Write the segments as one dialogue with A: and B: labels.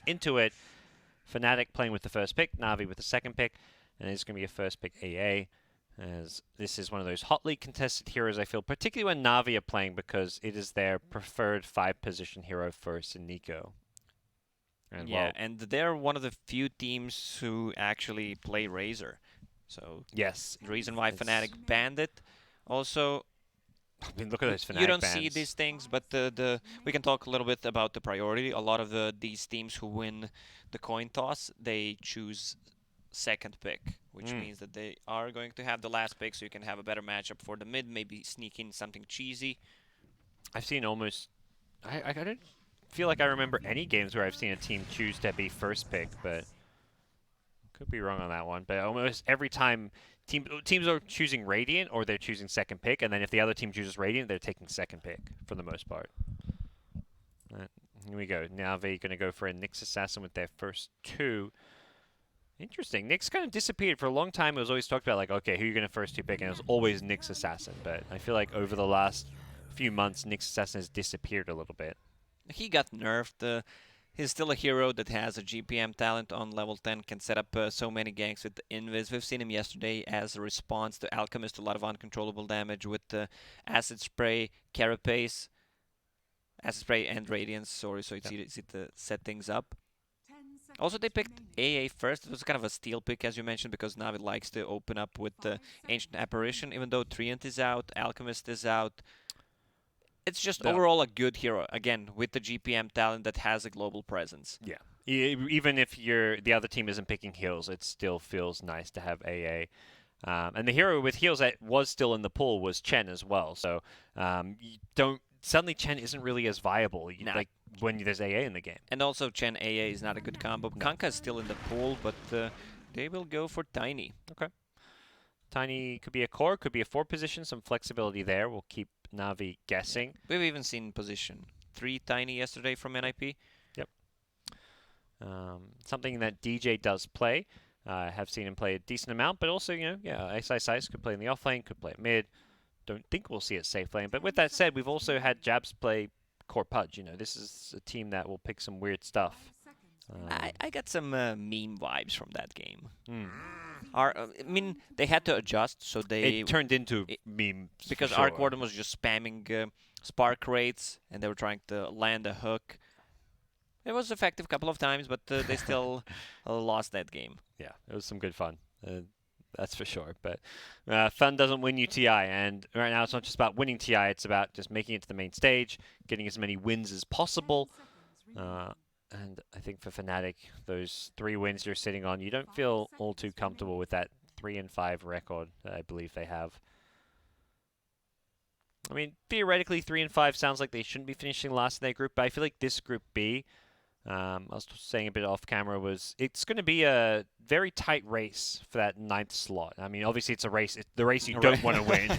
A: into it. Fnatic playing with the first pick, Na'Vi with the second pick, and it's going to be a first pick AA, as this is one of those hotly contested heroes, I feel, particularly when Na'Vi are playing, because it is their preferred 5-position hero for Nico. And
B: Yeah, and they're one of the few teams who actually play Razor. So
A: yes,
B: the reason why Fnatic banned it. Also,
A: I mean, look at those
B: you
A: Fnatic
B: don't see
A: bans.
B: these things, but we can talk a little bit about the priority. A lot of these teams who win the coin toss, they choose second pick, which means that they are going to have the last pick, so you can have a better matchup for the mid, maybe sneak in something cheesy.
A: I've seen almost. I don't feel like I remember any games where I've seen a team choose to be first pick, but could be wrong on that one. But almost every time teams are choosing Radiant or they're choosing second pick, and then if the other team chooses Radiant, they're taking second pick for the most part. Here we go. Now they're going to go for a Nyx Assassin with their first two. Interesting. Nyx kind of disappeared for a long time. It was always talked about like, okay, who are you going to first two pick? And it was always Nyx Assassin. But I feel like over the last few months, Nyx Assassin has disappeared a little bit.
B: He got nerfed. He's still a hero that has a GPM talent on level 10, can set up so many ganks with the Invis. We've seen him yesterday as a response to Alchemist, a lot of uncontrollable damage with Acid Spray, Carapace, Acid Spray and Radiance, sorry, so it's easy to set things up. Also, they picked AA first. It was kind of a steal pick, as you mentioned, because Na'Vi likes to open up with the Ancient Apparition, even though Treant is out, Alchemist is out. It's just overall a good hero, again, with the GPM talent that has a global presence.
A: Yeah. Even if the other team isn't picking heals, it still feels nice to have AA. And the hero with heals that was still in the pool was Chen as well. So you don't suddenly Chen isn't really as viable like when there's AA in the game.
B: And also Chen AA is not a good combo. No. Kanka is still in the pool, but they will go for Tiny.
A: Okay. Tiny could be a core, could be a 4 position, some flexibility there. We'll keep Na'Vi guessing.
B: We've even seen position 3 Tiny yesterday from NIP.
A: Yep. Something that DJ does play. I have seen him play a decent amount, but also, Ice could play in the off lane, could play at mid. Don't think we'll see it safe lane. But with that said, we've also had Jabs play core Pudge. This is a team that will pick some weird stuff.
B: I got some meme vibes from that game. I mean, they had to adjust, so
A: it turned into memes
B: because Arc Warden was just spamming spark rates, and they were trying to land a hook. It was effective a couple of times, but they still lost that game.
A: Yeah, it was some good fun. That's for sure. But fun doesn't win you TI, and right now it's not just about winning TI, it's about just making it to the main stage, getting as many wins as possible. And I think for Fnatic, those 3 wins you're sitting on, you don't feel all too comfortable with that 3-5 record that I believe they have. I mean, theoretically, 3-5 sounds like they shouldn't be finishing last in their group, but I feel like this Group B, I was saying a bit off camera, it's going to be a very tight race for that 9th slot. I mean, obviously it's a race. It's the race you don't want to win.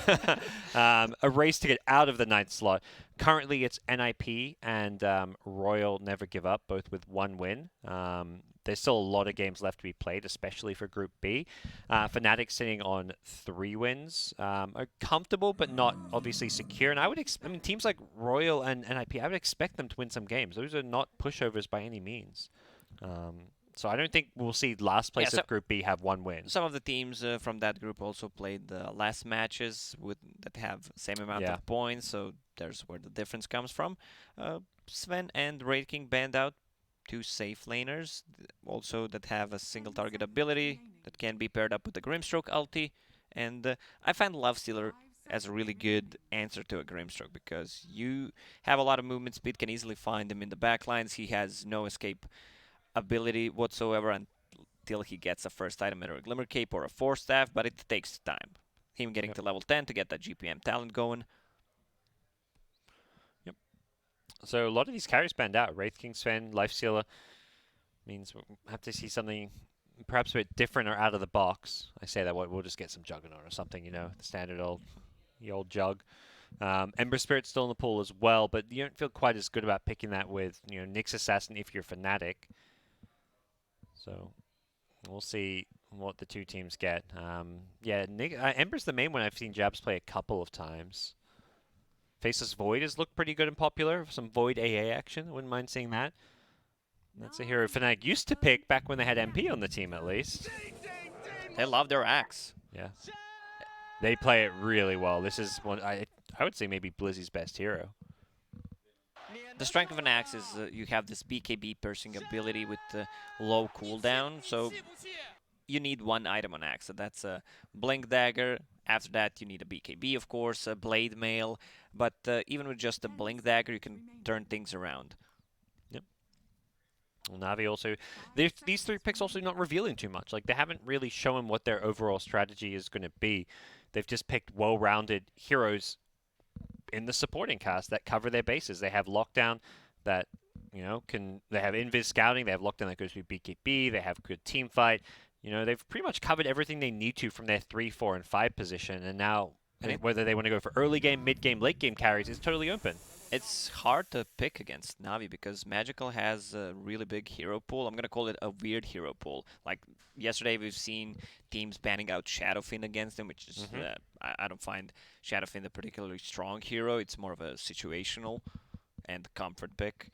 A: A race to get out of the 9th slot. Currently it's NIP and Royal Never Give Up, both with 1 win. There's still a lot of games left to be played, especially for Group B. Fnatic sitting on 3 wins. Are comfortable, but not obviously secure. And I mean, teams like Royal and NIP, I would expect them to win some games. Those are not pushovers by any means. So I don't think we'll see last place of Group B have 1 win.
B: Some of the teams from that group also played the last matches that have same amount of points, so there's where the difference comes from. Sven and Raid King banned out 2 safe laners, also that have a single target ability that can be paired up with the Grimstroke ulti. And I find Lovestealer as a really good answer to a Grimstroke, because you have a lot of movement speed, can easily find him in the backlines. He has no escape ability whatsoever until he gets a first item, either a Glimmer Cape or a Force Staff, but it takes time. Him getting to level 10 to get that GPM talent going.
A: Yep. So a lot of these carries banned out. Wraith King, Sven, Lifestealer means we'll have to see something perhaps a bit different or out of the box. I say that we'll just get some Juggernaut or something, the standard the old Jug. Ember Spirit's still in the pool as well, but you don't feel quite as good about picking that with Nyx Assassin if you're Fnatic. So we'll see what the 2 teams get. Ember's the main one I've seen Jabs play a couple of times. Faceless Void has looked pretty good and popular. Some Void AA action. Wouldn't mind seeing that. That's a hero Fnatic used to pick back when they had MP on the team, at least.
B: They love their axe.
A: Yeah. They play it really well. This is one I would say maybe Blizzy's best hero.
B: The strength of an axe is you have this BKB piercing ability with the low cooldown, so you need one item on axe. So that's a Blink Dagger. After that, you need a BKB, of course, a Blade Mail. But even with just a Blink Dagger, you can turn things around.
A: Yep. Well, Navi also, these three picks also not revealing too much. Like, they haven't really shown what their overall strategy is going to be. They've just picked well-rounded heroes in the supporting cast that cover their bases. They have Lockdown that, you know, they have Invis Scouting, they have Lockdown that goes through BKB, they have good team fight. You know, they've pretty much covered everything they need to from their 3, 4, and 5 position, and now whether they want to go for early game, mid game, late game carries is totally open.
B: It's hard to pick against Navi because Magical has a really big hero pool. I'm going to call it a weird hero pool. Like yesterday, we've seen teams banning out Shadowfin against them, which is, I don't find Shadowfin a particularly strong hero. It's more of a situational and comfort pick.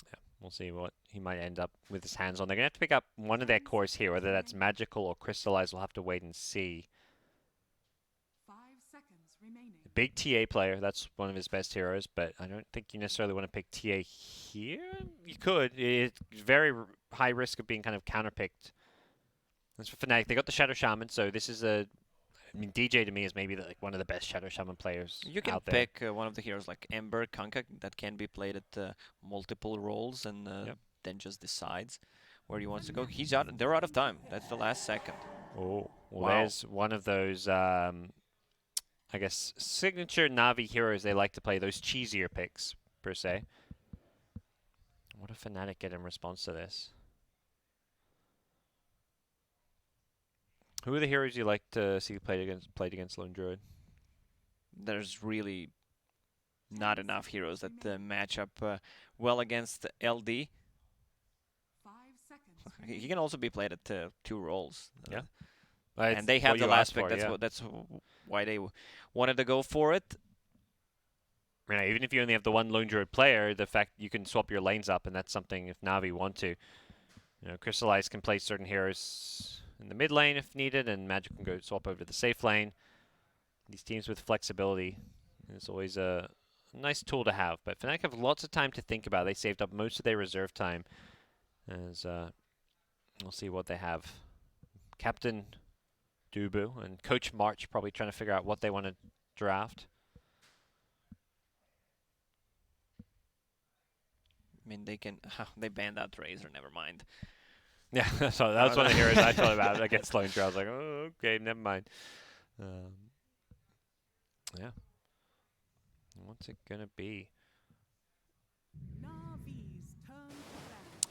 A: Yeah, we'll see what he might end up with his hands on. They're going to have to pick up one of their cores here, whether that's Magical or Crystallize. We'll have to wait and see. Big TA player, that's one of his best heroes, but I don't think you necessarily want to pick TA here. You could. It's very high risk of being kind of counterpicked. That's for Fnatic. They got the Shadow Shaman, so this is a... I mean, DJ to me is maybe like one of the best Shadow Shaman players
B: You can
A: out there.
B: pick one of the heroes like Ember, Kanka, that can be played at multiple roles and then just decides where he wants to go. He's out. They're out of time. That's the last second.
A: Oh, well,
B: Wow.
A: There's one of those... I guess, signature Navi heroes they like to play, those cheesier picks, per se. What if Fnatic get in response to this? Who are the heroes you like to see played against Lone Druid?
B: There's really not enough heroes that match up well against LD. He can also be played at 2 roles.
A: Yeah.
B: And they have the last pick. That's why they wanted to go for it.
A: You know, even if you only have the one Lone Druid player, the fact you can swap your lanes up, and that's something if Navi want to. You know, Crystallize can play certain heroes in the mid lane if needed, and Magic can go swap over to the safe lane. These teams with flexibility is always a nice tool to have. But Fnatic have lots of time to think about. They saved up most of their reserve time. As we'll see what they have. Captain Dubu and Coach March probably trying to figure out what they want to draft.
B: I mean, they banned out Razor, never mind.
A: Yeah, so that was one of the heroes I thought about against Lone Druid. I was like, oh, okay, never mind. Yeah. What's it going to be?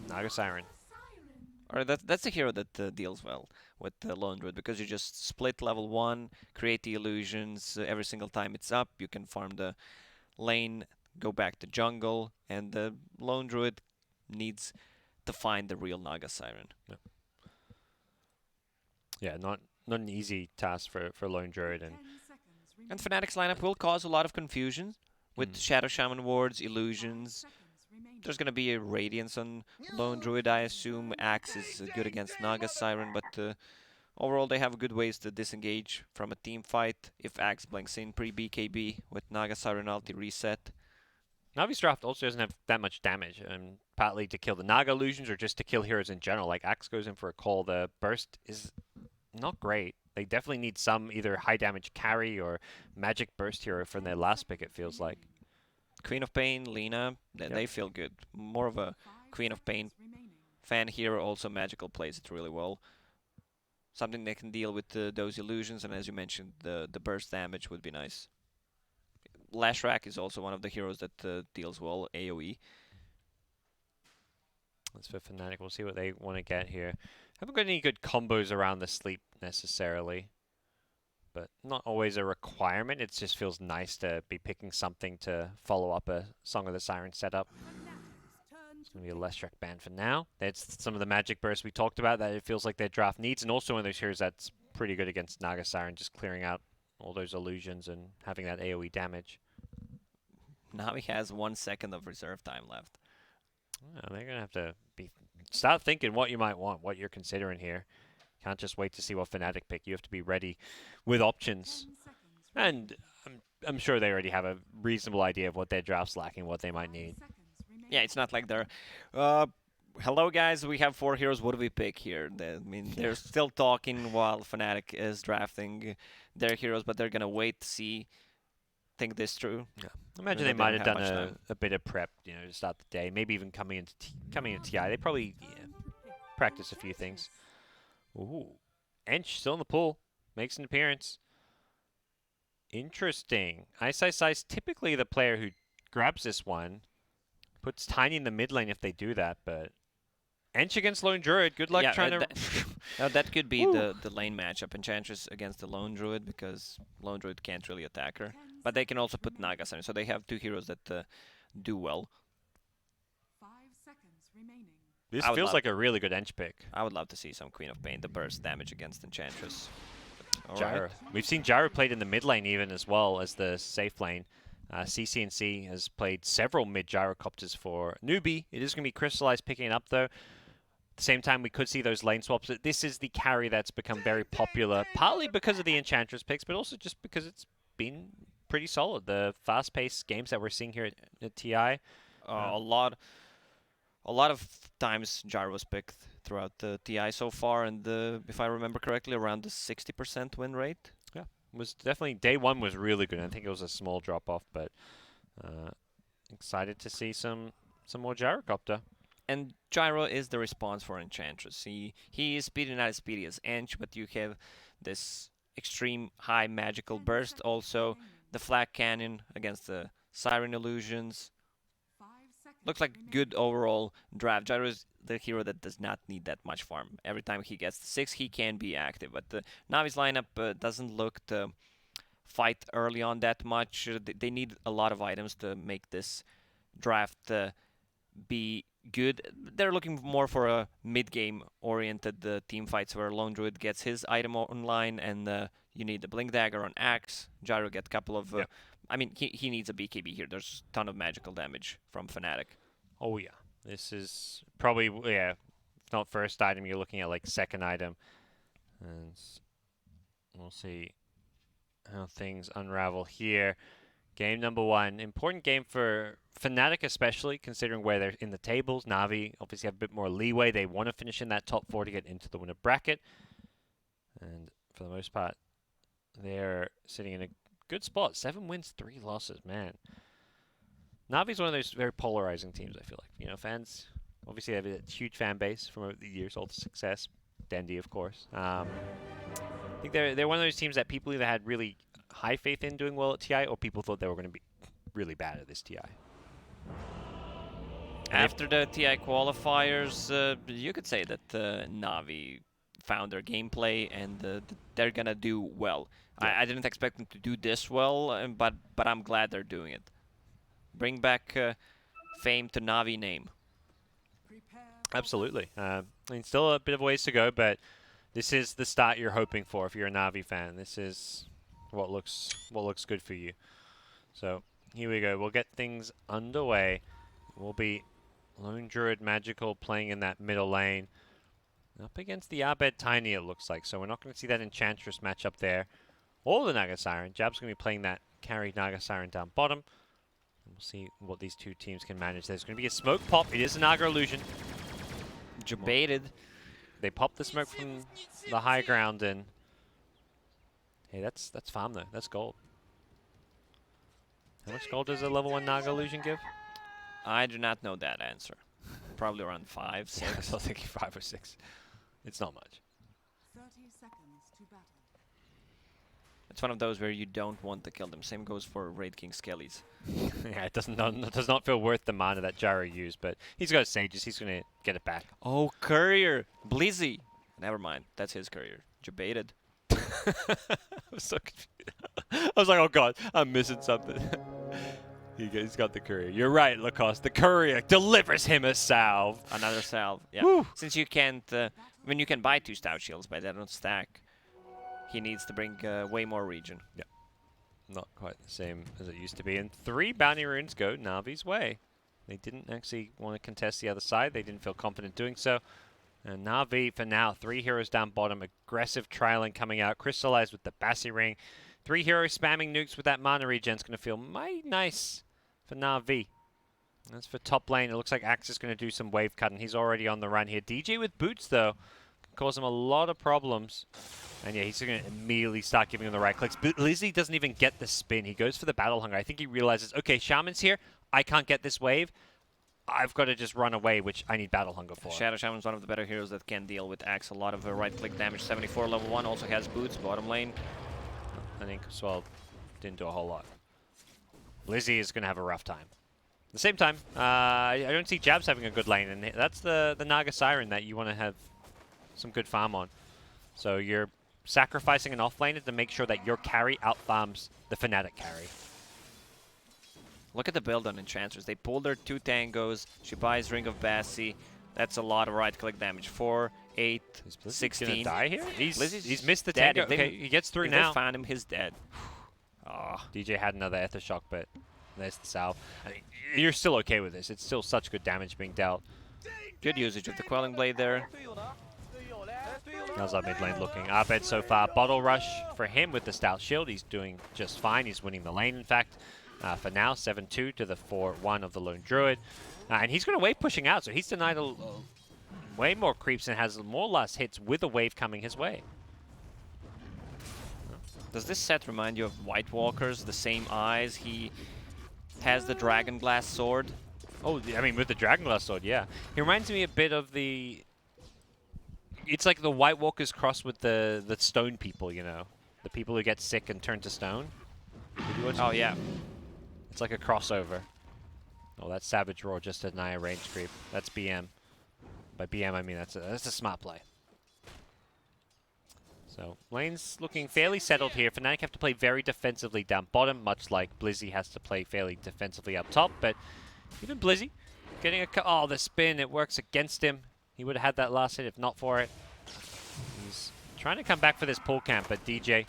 A: Naga Siren.
B: Or that's a hero that deals well with Lone Druid because you just split level 1, create the illusions every single time it's up. You can farm the lane, go back to jungle, and the Lone Druid needs to find the real Naga Siren.
A: Yeah, not an easy task for Lone Druid.
B: And Fnatic's lineup will cause a lot of confusion with Shadow Shaman wards, illusions. There's going to be a Radiance on Lone Druid, I assume. Axe is good against Naga Siren, but overall they have good ways to disengage from a team fight. If Axe blinks in pre-BKB with Naga Siren ulti reset.
A: Navi's draft also doesn't have that much damage, and partly to kill the Naga illusions or just to kill heroes in general. Like, Axe goes in for a call. The burst is not great. They definitely need some either high damage carry or magic burst hero from their last pick, it feels like.
B: Queen of Pain, Lina, they feel good. More of a Queen of Pain fan here. Also Magical plays it really well. Something that can deal with those illusions, and as you mentioned, the burst damage would be nice. Lashrak is also one of the heroes that deals well AoE.
A: That's for Fnatic. We'll see what they want to get here. Haven't got any good combos around the sleep necessarily, but not always a requirement. It just feels nice to be picking something to follow up a Song of the Siren setup. It's going to be a Leshrac ban for now. That's some of the magic bursts we talked about that it feels like their draft needs, and also one of those heroes that's pretty good against Naga Siren, just clearing out all those illusions and having that AoE damage.
B: Navi has 1 second of reserve time left.
A: Well, they're going to have to start thinking what you might want, what you're considering here. Can't just wait to see what Fnatic pick. You have to be ready with options. And I'm sure they already have a reasonable idea of what their draft's lacking, what they might need.
B: Yeah, it's not like they're, uh, hello guys, we have 4 heroes. What do we pick here? They're still talking while Fnatic is drafting their heroes, but they're gonna wait to see, think this through.
A: Yeah. Imagine they
B: They
A: might
B: don't
A: have
B: have
A: done
B: much time.
A: a bit of prep, to start the day. Maybe even coming into TI. They probably practice a few things. Ooh, Ench still in the pool, makes an appearance. Interesting. Ice typically the player who grabs this one. Puts Tiny in the mid lane if they do that, but Ench against Lone Druid. Good luck
B: Yeah,
A: trying to.
B: that could be the lane matchup. Enchantress against the Lone Druid, because Lone Druid can't really attack her. But they can also put Nagas on, so they have 2 heroes that do well.
C: 5 seconds remaining.
A: This feels like a really good Ench pick.
B: I would love to see some Queen of Pain, the burst damage against Enchantress.
A: Gyro.
B: Right.
A: We've seen Gyro played in the mid lane even as well as the safe lane. CCNC has played several mid gyrocopters for newbie. It is going to be Crystallized picking it up though. At the same time, we could see those lane swaps. This is the carry that's become very popular, partly because of the Enchantress picks, but also just because it's been pretty solid. The fast-paced games that we're seeing here at TI.
B: A lot of times Gyro was picked throughout the TI so far, and if I remember correctly, around the 60% win rate.
A: Yeah, was definitely day one was really good. I think it was a small drop off, but excited to see some more gyrocopter.
B: And Gyro is the response for Enchantress. He is speedy, not as speedy as Ench, but you have this extreme high magical burst. Also, the Flak Cannon against the Siren Illusions. Looks like good overall draft. Gyro is the hero that does not need that much farm. Every time he gets to 6, he can be active. But the Navi's lineup doesn't look to fight early on that much. They need a lot of items to make this draft be good. They're looking more for a mid-game oriented team fights where Lone Druid gets his item online, and you need the Blink Dagger on Axe. Gyro get a couple of. I mean, he needs a BKB here. There's a ton of magical damage from Fnatic.
A: Oh yeah, this is probably if not first item, you're looking at like second item, and we'll see how things unravel here. Game number 1, important game for Fnatic especially, considering where they're in the tables. Na'Vi obviously have a bit more leeway. They want to finish in that top 4 to get into the winner bracket. And for the most part, they're sitting in a good spot. 7 wins, 3 losses, man. Na'Vi's one of those very polarizing teams, I feel like. Fans obviously have a huge fan base from over the years, all the success. Dendi, of course. I think they're one of those teams that people either had really high faith in doing well at TI, or people thought they were going to be really bad at this TI.
B: After the TI qualifiers, you could say that Na'Vi found their gameplay, and they're gonna do well. Yeah. I didn't expect them to do this well, but I'm glad they're doing it. Bring back fame to Na'Vi name.
A: Absolutely. I mean, still a bit of ways to go, but this is the start you're hoping for if you're a Na'Vi fan. This is what looks good for you. So here we go. We'll get things underway. We'll be Lone Druid Magical playing in that middle lane. Up against the Abed Tiny, it looks like. So we're not going to see that Enchantress matchup there. Or the Naga Siren. Jab's going to be playing that carried Naga Siren down bottom. And we'll see what these two teams can manage. There's going to be a smoke pop. It is a Naga Illusion.
B: Debated.
A: They pop the smoke from the high ground, and hey, that's farm though. That's gold. How much gold does a level 1 Naga Illusion give?
B: I do not know that answer. Probably around 5, 6.
A: I was still thinking 5 or 6. It's not much.
C: 30 seconds to battle.
B: It's one of those where you don't want to kill them. Same goes for Raid King Skellies.
A: Yeah, it does not feel worth the mana that Gyro used, but he's got Sages. He's going to get it back.
B: Oh, Courier! Blizzy! Never mind. That's his Courier. Debated.
A: I was so confused. I was like, oh god, I'm missing something. He's got the Courier. You're right, Lacoste. The Courier delivers him a salve.
B: Another salve. Yeah.
A: Woo.
B: Since you can't, when you can buy 2 Stout Shields, but they don't stack, he needs to bring way more regen.
A: Yeah. Not quite the same as it used to be. And 3 bounty runes go Navi's way. They didn't actually want to contest the other side. They didn't feel confident doing so. And Na'Vi, for now, 3 heroes down bottom. Aggressive trialing coming out. Crystallized with the Bassi Ring. 3 heroes spamming nukes with that mana regen. It's going to feel mighty nice for Na'Vi. As for top lane, it looks like Axe is going to do some wave cutting. He's already on the run here. DJ with boots, though, can cause him a lot of problems. And yeah, he's going to immediately start giving him the right clicks. But Lizzie doesn't even get the spin. He goes for the Battle Hunger. I think he realizes, okay, Shaman's here. I can't get this wave. I've got to just run away, which I need Battle Hunger for.
B: Shadow Shaman's one of the better heroes that can deal with Axe. A lot of right-click damage. 74 level 1, also has boots, bottom lane.
A: I think Swell didn't do a whole lot. Lizzie is going to have a rough time. At the same time, I don't see Jabs having a good lane, and that's the Naga Siren that you want to have some good farm on. So you're sacrificing an offlaner to make sure that your carry outfarms the Fnatic carry.
B: Look at the build on Enchanters. They pull their 2 tangos. She buys Ring of Bassi. That's a lot of right-click damage. 4, 8, 16.
A: Gonna die here? He's missed the
B: dead.
A: tango. Okay, he gets through
B: if
A: now.
B: They found him, he's dead.
A: Oh, DJ had another Ether Shock, but there's the salve. I mean, you're still okay with this. It's still such good damage being dealt.
B: Good usage of the Quelling Blade there.
A: How's our mid lane looking? Abed so far, Bottle Rush for him with the Stout Shield. He's doing just fine. He's winning the lane, in fact. For now, 7-2 to the 4-1 of the Lone Druid. And he's going to wave pushing out, so he's denied way more creeps and has more last hits with a wave coming his way.
B: Does this set remind you of White Walkers? The same eyes. He has the Dragon Glass sword.
A: Oh, I mean, with the Dragon Glass sword, yeah. He reminds me a bit of the... It's like the White Walkers crossed with the stone people, you know? The people who get sick and turn to stone.
B: Oh, yeah.
A: It's like a crossover. Oh, that's Savage Roar just to deny a range creep. That's BM. By BM, I mean that's a smart play. So, lane's looking fairly settled here. Fnatic have to play very defensively down bottom, much like Blizzy has to play fairly defensively up top. But even Blizzy getting a oh, the spin, it works against him. He would have had that last hit if not for it. He's trying to come back for this pull camp, but DJ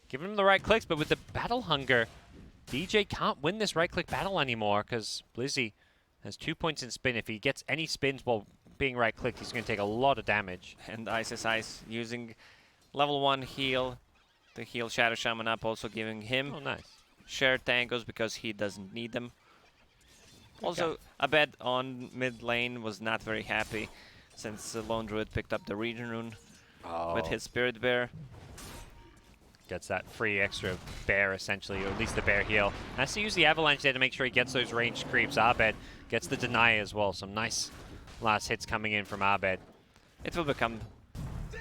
A: giving him the right clicks, but with the Battle Hunger, DJ can't win this right-click battle anymore because Blizzy has 2 points in spin. If he gets any spins while being right-clicked, he's going to take a lot of damage.
B: And Ice using level 1 heal to heal Shadow Shaman up, also giving him shared tangos because he doesn't need them. Also, Abed on mid lane was not very happy since Lone Druid picked up the Regen Rune with his Spirit Bear.
A: Gets that free extra bear, essentially, or at least the bear heal. Has to use the Avalanche there to make sure he gets those ranged creeps. Abed gets the deny as well. Some nice last hits coming in from Abed.
B: It will become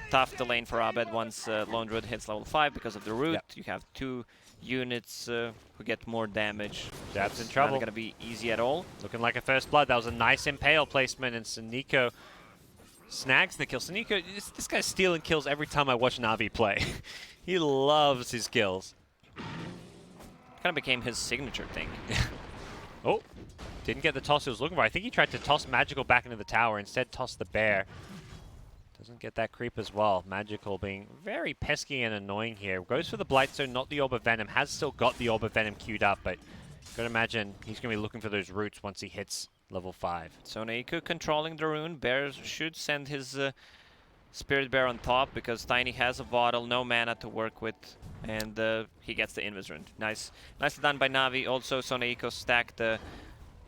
B: tough to lane for Abed once Lone Druid hits level 5 because of the root.
A: Yep.
B: You have 2 units who get more damage.
A: Jab's in trouble.
B: Not going to be easy at all.
A: Looking like a first blood. That was a nice impale placement, and Saniko snags the kill. Saniko, this guy's stealing kills every time I watch Na'Vi play. He loves his kills.
B: Kind of became his signature thing.
A: Oh, didn't get the toss he was looking for. I think he tried to toss Magical back into the tower, instead tossed the bear. Doesn't get that creep as well. Magical being very pesky and annoying here. Goes for the Blight Stone, not the Orb of Venom. Has still got the Orb of Venom queued up, but you gotta imagine he's gonna be looking for those roots once he hits level 5.
B: So Naiko controlling the rune. Bear should send his Spirit Bear on top because Tiny has a bottle, no mana to work with, and he gets the Invis Rune. Nicely done by Na'Vi. Also, Soneiko stacked the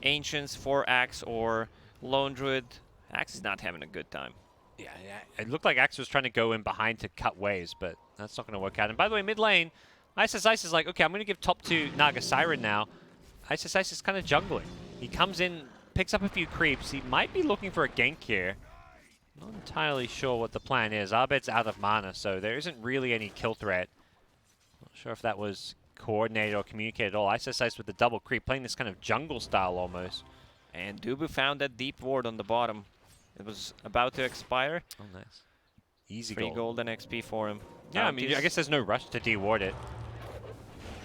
B: Ancients for Axe or Lone Druid. Axe is not having a good time.
A: Yeah, it looked like Axe was trying to go in behind to cut waves, but that's not going to work out. And by the way, mid lane, Ice is like, okay, I'm going to give top 2 Naga Siren now. Ice is kind of jungling. He comes in, picks up a few creeps. He might be looking for a gank here. Not entirely sure what the plan is. Abed's out of mana, so there isn't really any kill threat. Not sure if that was coordinated or communicated at all. Ice with the double creep, playing this kind of jungle style almost.
B: And Dubu found that deep ward on the bottom. It was about to expire.
A: Oh, nice. Easy
B: Free
A: gold.
B: golden XP for him.
A: Yeah, I mean, I guess there's no rush to deward it.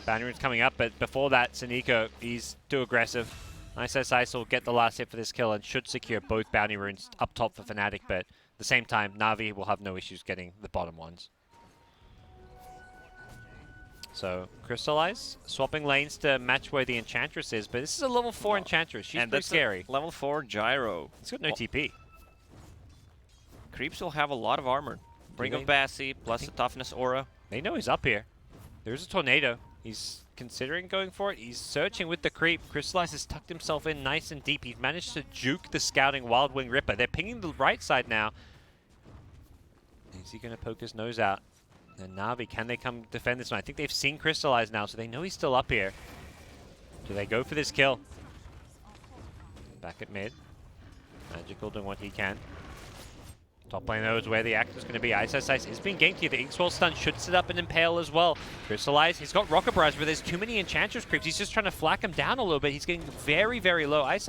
A: Boundary Rune's coming up, but before that, Saniko, he's too aggressive. Ice will get the last hit for this kill and should secure both Bounty Runes up top for Fnatic, but at the same time, Na'Vi will have no issues getting the bottom ones. So Crystallize swapping lanes to match where the Enchantress is, but this is a level 4 Enchantress. She's
B: and
A: pretty
B: that's
A: scary.
B: Level 4 Gyro.
A: He's got no TP.
B: Creeps will have a lot of armor. Bring of
A: they?
B: Bassi plus the toughness aura.
A: They know he's up here. There's a tornado. He's considering going for it. He's searching with the creep. Crystallize has tucked himself in nice and deep. He's managed to juke the scouting Wild Wing Ripper. They're pinging the right side now. Is he going to poke his nose out? And Na'Vi, can they come defend this one? I think they've seen Crystallize now, so they know he's still up here. Do they go for this kill? Back at mid. Magical doing what he can. Top lane though is where the action's going to be. Ice is being ganked here. The Inkswell stun should set up an Impale as well. Crystallize, he's got Rocket Barrage, but there's too many Enchantress creeps. He's just trying to flak him down a little bit. He's getting very, very low. Ice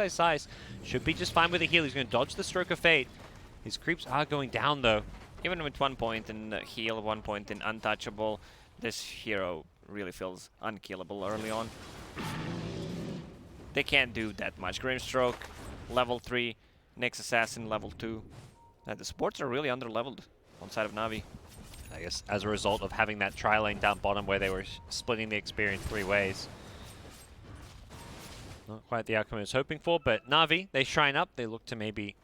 A: should be just fine with a heal. He's going to dodge the Stroke of Fate. His creeps are going down though.
B: Even with 1 point in heal, 1 point in untouchable, this hero really feels unkillable early on. They can't do that much. Grimstroke, level 3, Nyx Assassin, level 2. The supports are really under-leveled on side of Na'Vi.
A: I guess as a result of having that tri-lane down bottom where they were splitting the experience 3 ways. Not quite the outcome I was hoping for, but Na'Vi, they shine up. They look to maybe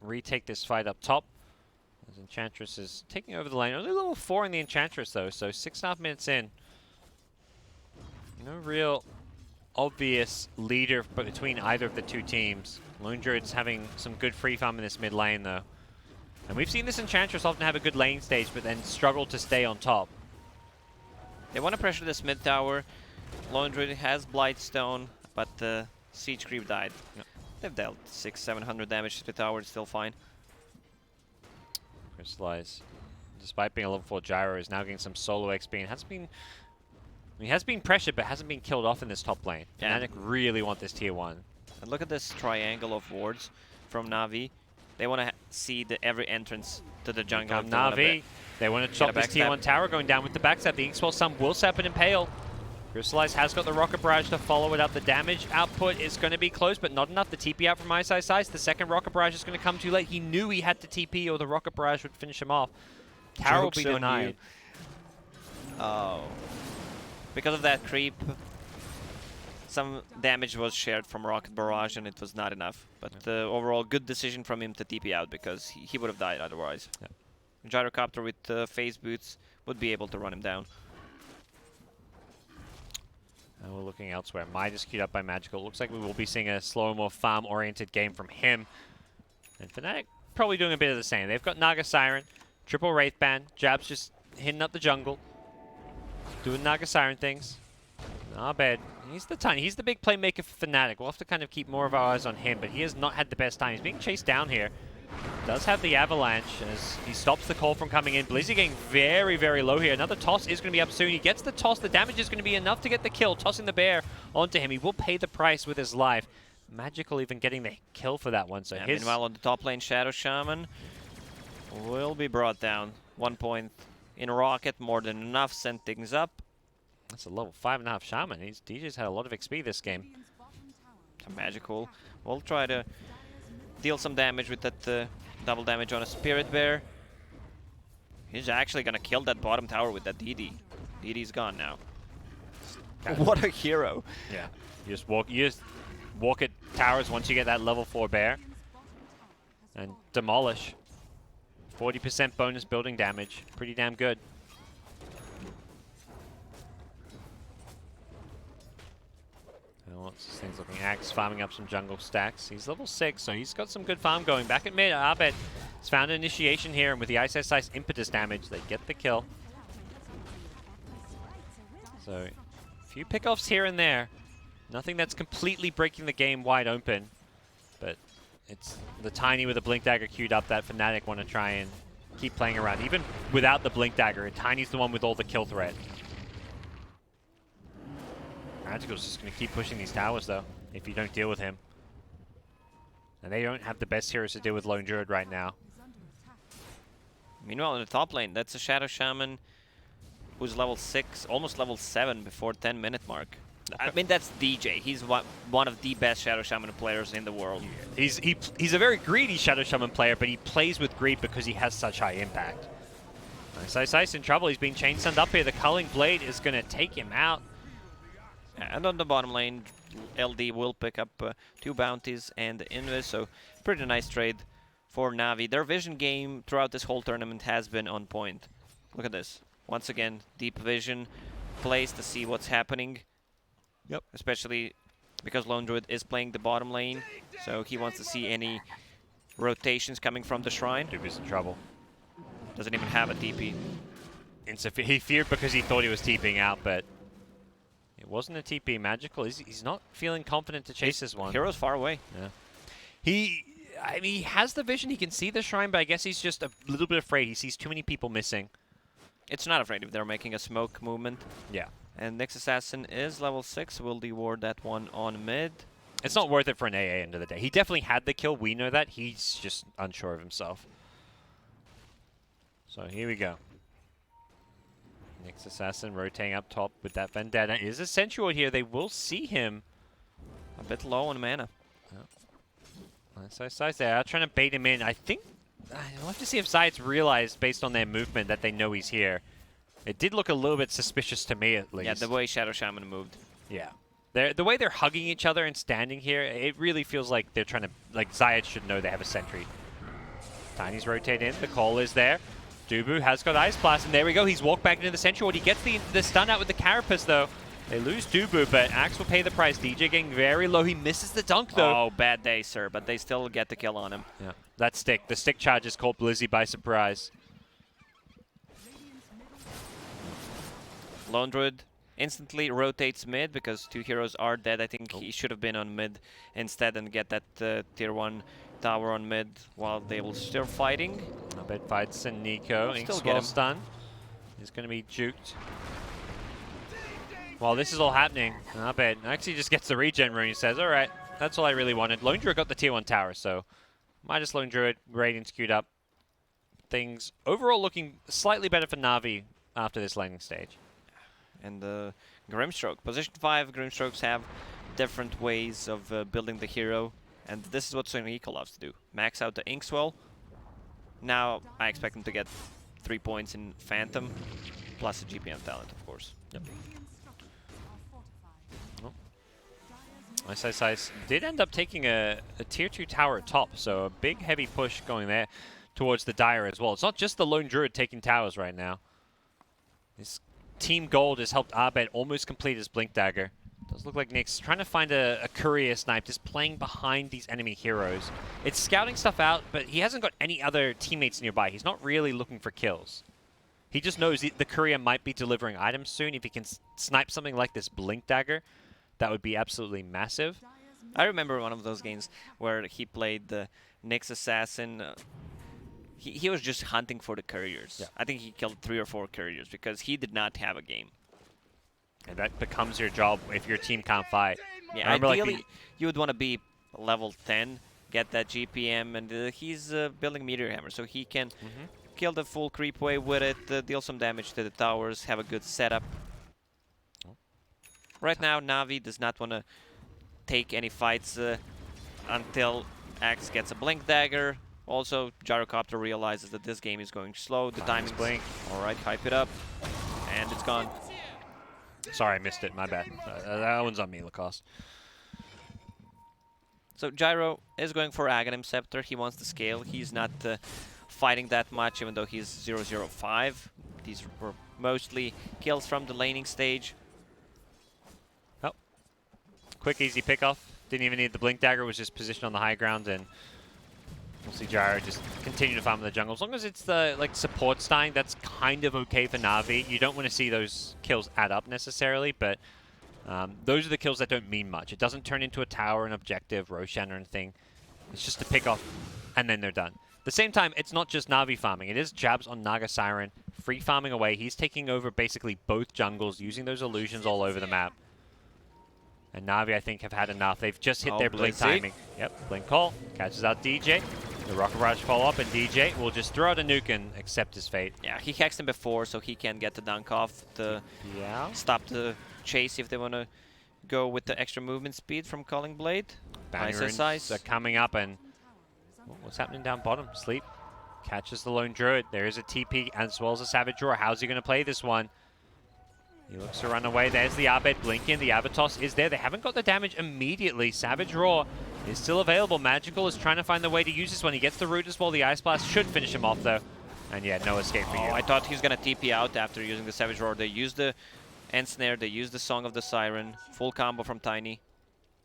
A: retake this fight up top. As Enchantress is taking over the lane. Only level 4 in the Enchantress though, so 6.5 minutes in. No real obvious leader between either of the two teams. Lone Druid's having some good free farm in this mid lane though. And we've seen this Enchantress often have a good lane stage, but then struggle to stay on top.
B: They want to pressure this mid tower. Lone Druid has Blightstone, but the Siege Creep died.
A: Yep.
B: They've dealt 600-700 damage to the tower, it's still fine.
A: Crystallize, despite being a level 4 Gyro, is now getting some solo XP and he has been pressured, but hasn't been killed off in this top lane.
B: Yeah.
A: Fnatic really want this tier 1.
B: And look at this triangle of wards from Na'Vi. They want to see every entrance to the jungle.
A: Na'Vi, they want to chop this tier 1 tower going down with the backstab. The Inkswell Sun will set up an Impale. Crystallize has got the Rocket Barrage to follow it up. The damage output is going to be close, but not enough. The TP out from Ice. The second Rocket Barrage is going to come too late. He knew he had to TP or the Rocket Barrage would finish him off. Tower will be denied.
B: Oh. Because of that creep, some damage was shared from Rocket Barrage and it was not enough. But overall, good decision from him to TP out because he would have died otherwise.
A: Yep.
B: Gyrocopter with phase boots would be able to run him down.
A: And we're looking elsewhere. Midas queued up by Magical. Looks like we will be seeing a slower, more farm-oriented game from him. And Fnatic probably doing a bit of the same. They've got Naga Siren, triple Wraith Band. Jab's just hitting up the jungle, doing Naga Siren things. Not bad. He's the big playmaker for Fnatic. We'll have to kind of keep more of our eyes on him, but he has not had the best time. He's being chased down here. Does have the Avalanche as he stops the call from coming in. Blizzy getting very, very low here. Another toss is going to be up soon. He gets the toss. The damage is going to be enough to get the kill. Tossing the bear onto him. He will pay the price with his life. Magical even getting the kill for that one. So
B: meanwhile, on the top lane, Shadow Shaman will be brought down. 1 point in Rocket, more than enough. Send things up.
A: That's a level 5.5 Shaman. DJ's had a lot of XP this game.
B: Magical. We'll try to deal some damage with that double damage on a Spirit Bear. He's actually gonna kill that bottom tower with that DD. DD's gone now. What a hero!
A: Yeah, you just walk at towers once you get that level 4 bear and demolish. 40% bonus building damage, pretty damn good. What's this thing's looking? Axe farming up some jungle stacks. He's level 6, so he's got some good farm going. Back at mid, Abed has found an initiation here, and with the Ice impetus damage, they get the kill. So, a few pickoffs here and there. Nothing that's completely breaking the game wide open, but it's the Tiny with a Blink Dagger queued up that Fnatic want to try and keep playing around. Even without the Blink Dagger, Tiny's the one with all the kill threat. Magical's just going to keep pushing these towers, though, if you don't deal with him. And they don't have the best heroes to deal with Lone Druid right now.
B: Meanwhile, in the top lane, that's a Shadow Shaman who's level 6, almost level 7 before 10-minute mark. I mean, that's DJ. He's one of the best Shadow Shaman players in the world.
A: Yeah. He's a very greedy Shadow Shaman player, but he plays with greed because he has such high impact. Ice in trouble. He's being chain stunned up here. The Culling Blade is going to take him out.
B: And on the bottom lane, LD will pick up 2 bounties and the Invis, so pretty nice trade for Na'Vi. Their vision game throughout this whole tournament has been on point. Look at this. Once again, deep vision plays to see what's happening.
A: Yep.
B: Especially because Lone Druid is playing the bottom lane, so he wants to see any rotations coming from the shrine.
A: Dubu's in trouble.
B: Doesn't even have a TP.
A: He feared because he thought he was TPing out, but it wasn't a TP. Magical. He's not feeling confident to chase this one.
B: Hero's far away.
A: Yeah. He has the vision. He can see the shrine, but I guess he's just a little bit afraid. He sees too many people missing.
B: It's not afraid if they're making a smoke movement.
A: Yeah.
B: And Nyx Assassin is level 6. Will deward that one on mid.
A: It's not worth it for an AA end of the day. He definitely had the kill. We know that. He's just unsure of himself. So here we go. Nyx Assassin rotating up top with that Vendetta. Is a Sensual here. They will see him.
B: A bit low on mana.
A: Nice. They are trying to bait him in. I think I'll have to see if Zayats realized based on their movement that they know he's here. It did look a little bit suspicious to me at least.
B: Yeah, the way Shadow Shaman moved.
A: Yeah. The way they're hugging each other and standing here, it really feels like they're trying to, like Zayats should know they have a sentry. Tiny's rotate in. The call is there. Dubu has got Ice Blast, and there we go. He's walked back into the Sensual. He gets the stun out with the Carapace, though. They lose Dubu, but Axe will pay the price. DJ getting very low. He misses the dunk, though.
B: Oh, bad day, sir, but they still get the kill on him.
A: Yeah. That stick. The stick charge is caught Blizzy by surprise.
B: Lone Druid instantly rotates mid because 2 heroes are dead. I think he should have been on mid instead and get that tier 1 tower on mid while they will still fighting.
A: Abed fights and Nico.
B: Still get him.
A: Stun. He's going to be juked. While this is all happening, Abed actually just gets the regen rune. He says, all right, that's all I really wanted. Lone Druid got the tier 1 tower, so minus Lone Druid, Radiant's queued up. Things overall looking slightly better for Na'Vi after this laning stage.
B: And the Grimstroke. Position 5 Grimstrokes have different ways of building the hero. And this is what Soniko loves to do. Max out the Inkswell. Now I expect him to get 3 points in Phantom, plus a GPM talent, of course.
A: Yep. Ice did end up taking a tier 2 tower at top, so a big heavy push going there towards the Dire as well. It's not just the Lone Druid taking towers right now. This Team Gold has helped Abed almost complete his Blink Dagger. Does look like Nyx trying to find a courier snipe, just playing behind these enemy heroes. It's scouting stuff out, but he hasn't got any other teammates nearby. He's not really looking for kills. He just knows the courier might be delivering items soon. If he can snipe something like this Blink Dagger, that would be absolutely massive.
B: I remember one of those games where he played the Nyx Assassin. He was just hunting for the couriers.
A: Yeah.
B: I think he killed 3 or 4 couriers because he did not have a game.
A: And that becomes your job if your team can't fight.
B: Yeah, ideally, you would want to be level 10, get that GPM, and he's building Meteor Hammer, so he can kill the full creep wave with it, deal some damage to the towers, have a good setup. Right now, Na'Vi does not want to take any fights until Axe gets a Blink Dagger. Also, Gyrocopter realizes that this game is going slow. The timing's
A: blink.
B: All right, hype it up, and it's gone.
A: Sorry, I missed it. My bad. That one's on me, Lacoste.
B: So Gyro is going for Aghanim Scepter. He wants to scale. He's not fighting that much, even though he's 0-0-5. These were mostly kills from the laning stage.
A: Oh. Quick, easy pickoff. Didn't even need the Blink Dagger. Was just positioned on the high ground, and we'll see Gyro just continue to farm in the jungle. As long as it's the support styling, that's kind of okay for Na'Vi. You don't want to see those kills add up necessarily, but those are the kills that don't mean much. It doesn't turn into a tower, an objective, Roshan or anything. It's just a pick off, and then they're done. At the same time, it's not just Na'Vi farming. It is Jabs on Naga Siren, free farming away. He's taking over basically both jungles, using those illusions all over the map. And Na'Vi, I think, have had enough. They've just hit their blink timing. Yep, blink call. Catches out DJ. The Rocket Barrage follow up, and DJ will just throw out a nuke and accept his fate.
B: Yeah, he hexed him before, so he can get the dunk off to stop the chase if they want to go with the extra movement speed from Culling Blade. Nice
A: Bannerings are coming up, and what's happening down bottom? Sleep. Catches the Lone Druid. There is a TP as well as a Savage Draw. How's he going to play this one? He looks to run away. There's the Abed blinking. The Avatos is there. They haven't got the damage immediately. Savage Roar is still available. Magical is trying to find the way to use this one. He gets the root as well. The Ice Blast should finish him off, though. And yeah, no escape for you.
B: I thought he was going to TP out after using the Savage Roar. They used the End Snare. They used the Song of the Siren. Full combo from Tiny.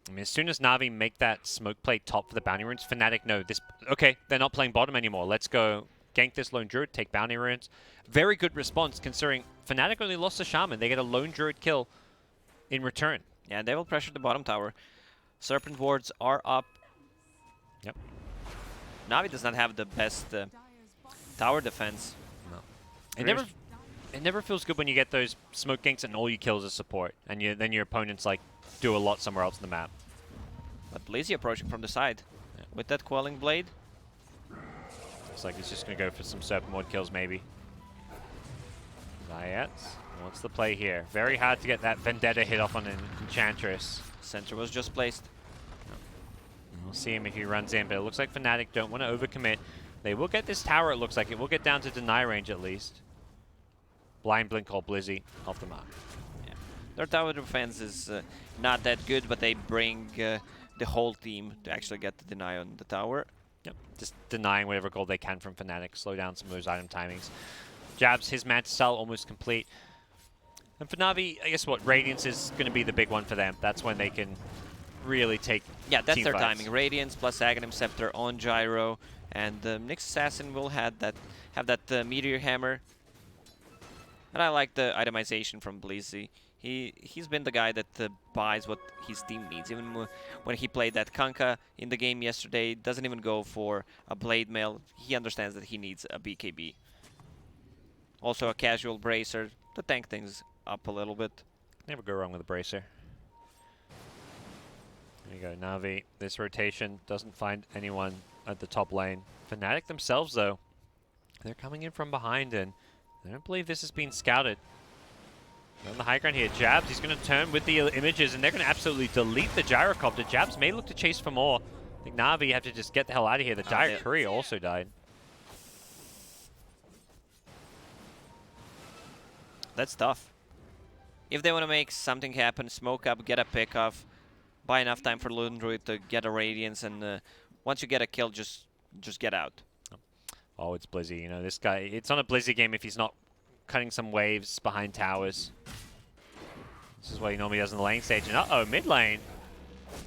A: I mean, as soon as Na'Vi make that smoke play top for the bounty runes, Fnatic know this. Okay, they're not playing bottom anymore. Let's go gank this Lone Druid, take bounty runes. Very good response considering Fnatic only lost a Shaman. They get a Lone Druid kill in return.
B: Yeah, they will pressure the bottom tower. Serpent wards are up.
A: Yep.
B: Na'Vi does not have the best tower defense.
A: No. It never feels good when you get those smoke ganks and all you kill is a support, and then your opponents like do a lot somewhere else in the map.
B: But Blizzy approaching from the side with that Quelling Blade.
A: Looks like he's just going to go for some Serpent Ward kills maybe. Zayat wants the play here. Very hard to get that Vendetta hit off on an Enchantress.
B: Sentry was just placed.
A: We'll see him if he runs in, but it looks like Fnatic don't want to overcommit. They will get this tower, it looks like. It will get down to deny range at least. Blind Blink called Blizzy off the mark.
B: Yeah. Their tower defense is not that good, but they bring the whole team to actually get the deny on the tower.
A: Yep, just denying whatever gold they can from Fnatic. Slow down some of those item timings. Jabs, his Manta style almost complete. And for Na'Vi, I guess what, Radiance is going to be the big one for them. That's when they can really take
B: that's
A: team
B: their
A: fights.
B: timing. Radiance plus Aghanim Scepter on Gyro. And Nyx Assassin will have that Meteor Hammer. And I like the itemization from Blizzy. He's been the guy that buys what his team needs. Even when he played that Kanka in the game yesterday, doesn't even go for a Blade Mail. He understands that he needs a BKB. Also a casual Bracer to tank things up a little bit.
A: Never go wrong with a Bracer. There you go, Na'Vi. This rotation doesn't find anyone at the top lane. Fnatic themselves, though, they're coming in from behind, and I don't believe this has been scouted. On the high ground here, Jabs, he's going to turn with the images, and they're going to absolutely delete the Gyrocopter. Jabs may look to chase for more. I think Na'Vi have to just get the hell out of here. The Dire Courier also died.
B: That's tough. If they want to make something happen, smoke up, get a pick off, buy enough time for Lone Druid to get a Radiance, and once you get a kill, just get out.
A: Oh, it's Blizzy. You know, this guy, it's not a Blizzy game if he's not cutting some waves behind towers. This is what he normally does in the lane stage. And uh-oh, mid lane.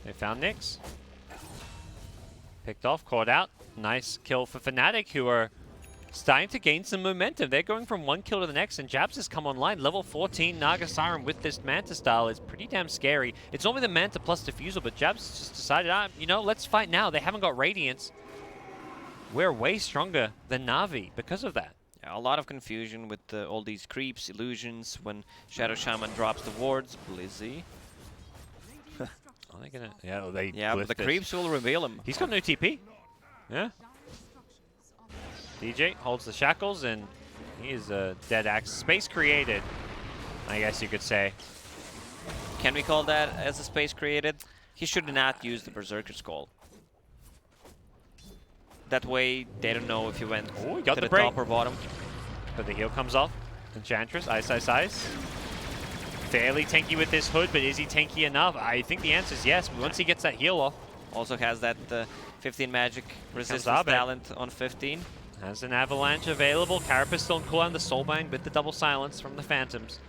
A: They found Nyx. Picked off, caught out. Nice kill for Fnatic, who are starting to gain some momentum. They're going from one kill to the next, and Jabs has come online. Level 14 Naga Siren with this Manta style is pretty damn scary. It's only the Manta plus Diffusal, but Jabs just decided, you know, let's fight now. They haven't got Radiance. We're way stronger than Na'Vi because of that.
B: Yeah, a lot of confusion with all these creeps, illusions, when Shadow Shaman drops the wards. Blizzy.
A: Are they gonna? Yeah, they.
B: Yeah, but the creeps will reveal him.
A: He's got no TP. Yeah. DJ holds the shackles, and he is a dead axe. Space created, I guess you could say.
B: Can we call that as a space created? He should not use the Berserker's Call. That way, they don't know if he went
A: to
B: the top or bottom.
A: But the heal comes off. Enchantress, ice. Fairly tanky with this hood, but is he tanky enough? I think the answer is yes. Once he gets that heal off.
B: Also has that 15 magic resistance talent on 15.
A: Has an avalanche available. Carapace still on cooldown. The Soulbind with the double silence from the Phantoms.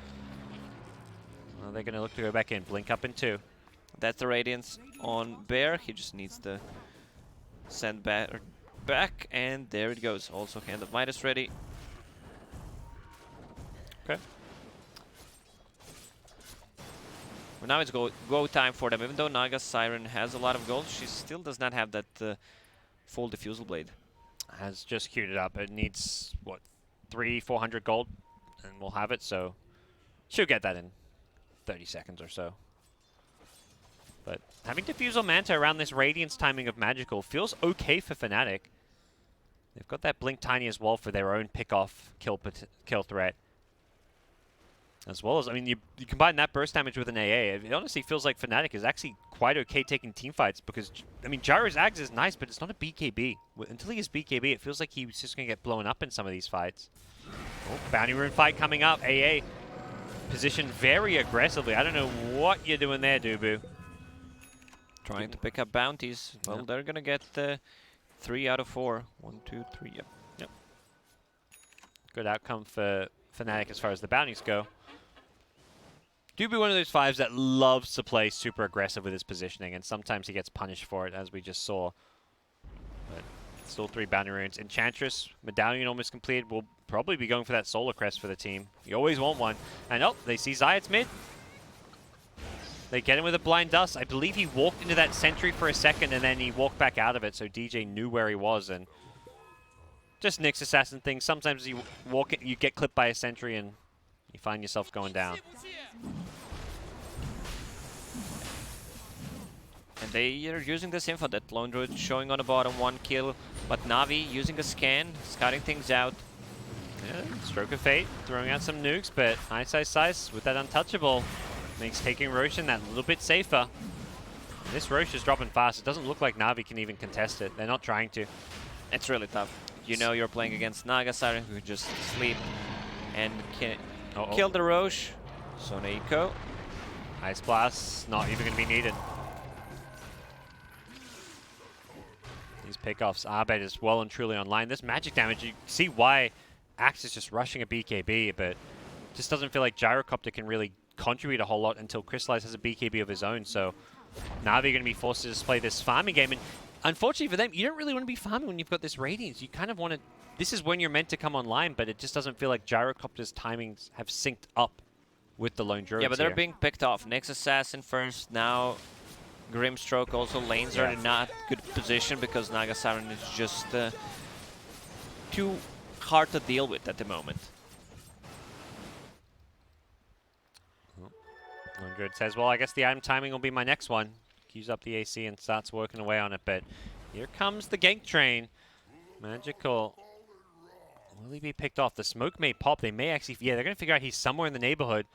A: Well, they're going to look to go back in. Blink up in 2.
B: That's the Radiance on Bear. He just needs to send back, and there it goes. Also, Hand of Midas ready.
A: Okay.
B: Well, now it's go time for them. Even though Naga Siren has a lot of gold, she still does not have that full Diffusal Blade.
A: Has just queued it up. It needs, what, 300-400 gold, and we'll have it, so she'll get that in 30 seconds or so. But having Diffusal Manta around this Radiance timing of Magical feels okay for Fnatic. They've got that Blink Tiny as well for their own pick-off kill threat. As well as, I mean, you combine that burst damage with an AA, it honestly feels like Fnatic is actually quite okay taking team fights because, I mean, Gyro's Ags is nice, but it's not a BKB. Until he gets BKB, it feels like he's just going to get blown up in some of these fights. Oh, Bounty Rune fight coming up. AA positioned very aggressively. I don't know what you're doing there, Dubu.
B: Trying to pick up bounties. Well, they're going to get 3 out of 4. 1, 2, 3, yep.
A: Good outcome for Fnatic as far as the bounties go. Dubu one of those fives that loves to play super aggressive with his positioning, and sometimes he gets punished for it, as we just saw. But still 3 bounty runes. Enchantress, Medallion almost completed. Will probably be going for that Solar Crest for the team. You always want one. And oh, they see Zayat's mid. They get him with a Blind Dust. I believe he walked into that sentry for a second, and then he walked back out of it, so DJ knew where he was. And just Nyx Assassin thing. Sometimes you walk it, you get clipped by a sentry, and you find yourself going down.
B: And they are using this info that Lone Druid showing on the bottom, 1 kill, but Na'Vi using a scan, scouting things out.
A: Yeah, Stroke of Fate, throwing out some nukes, but Ice with that untouchable makes taking Roshan that little bit safer. This Rosh is dropping fast. It doesn't look like Na'Vi can even contest it. They're not trying to.
B: It's really tough. You know you're playing against Naga Siren, who just sleep and can kill the Rosh. So Neiko.
A: Ice Blast, not even going to be needed. These pickoffs, Abed is well and truly online. This magic damage, you see why Axe is just rushing a BKB, but just doesn't feel like Gyrocopter can really contribute a whole lot until Crystallize has a BKB of his own. So Na'Vi are going to be forced to just play this farming game. And unfortunately for them, you don't really want to be farming when you've got this Radiance. You kind of want to... This is when you're meant to come online, but it just doesn't feel like Gyrocopter's timings have synced up with the Lone Druids.
B: Yeah, but they're being picked off. Nyx Assassin first, now Grimstroke also. Lanes are in not good position because Naga Siren is just too hard to deal with at the moment.
A: Lone Druid says, well, I guess the item timing will be my next one. Queues up the AC and starts working away on it, but here comes the gank train. Magical. Will he be picked off? The smoke may pop. They may actually... Yeah, they're going to figure out he's somewhere in the neighborhood.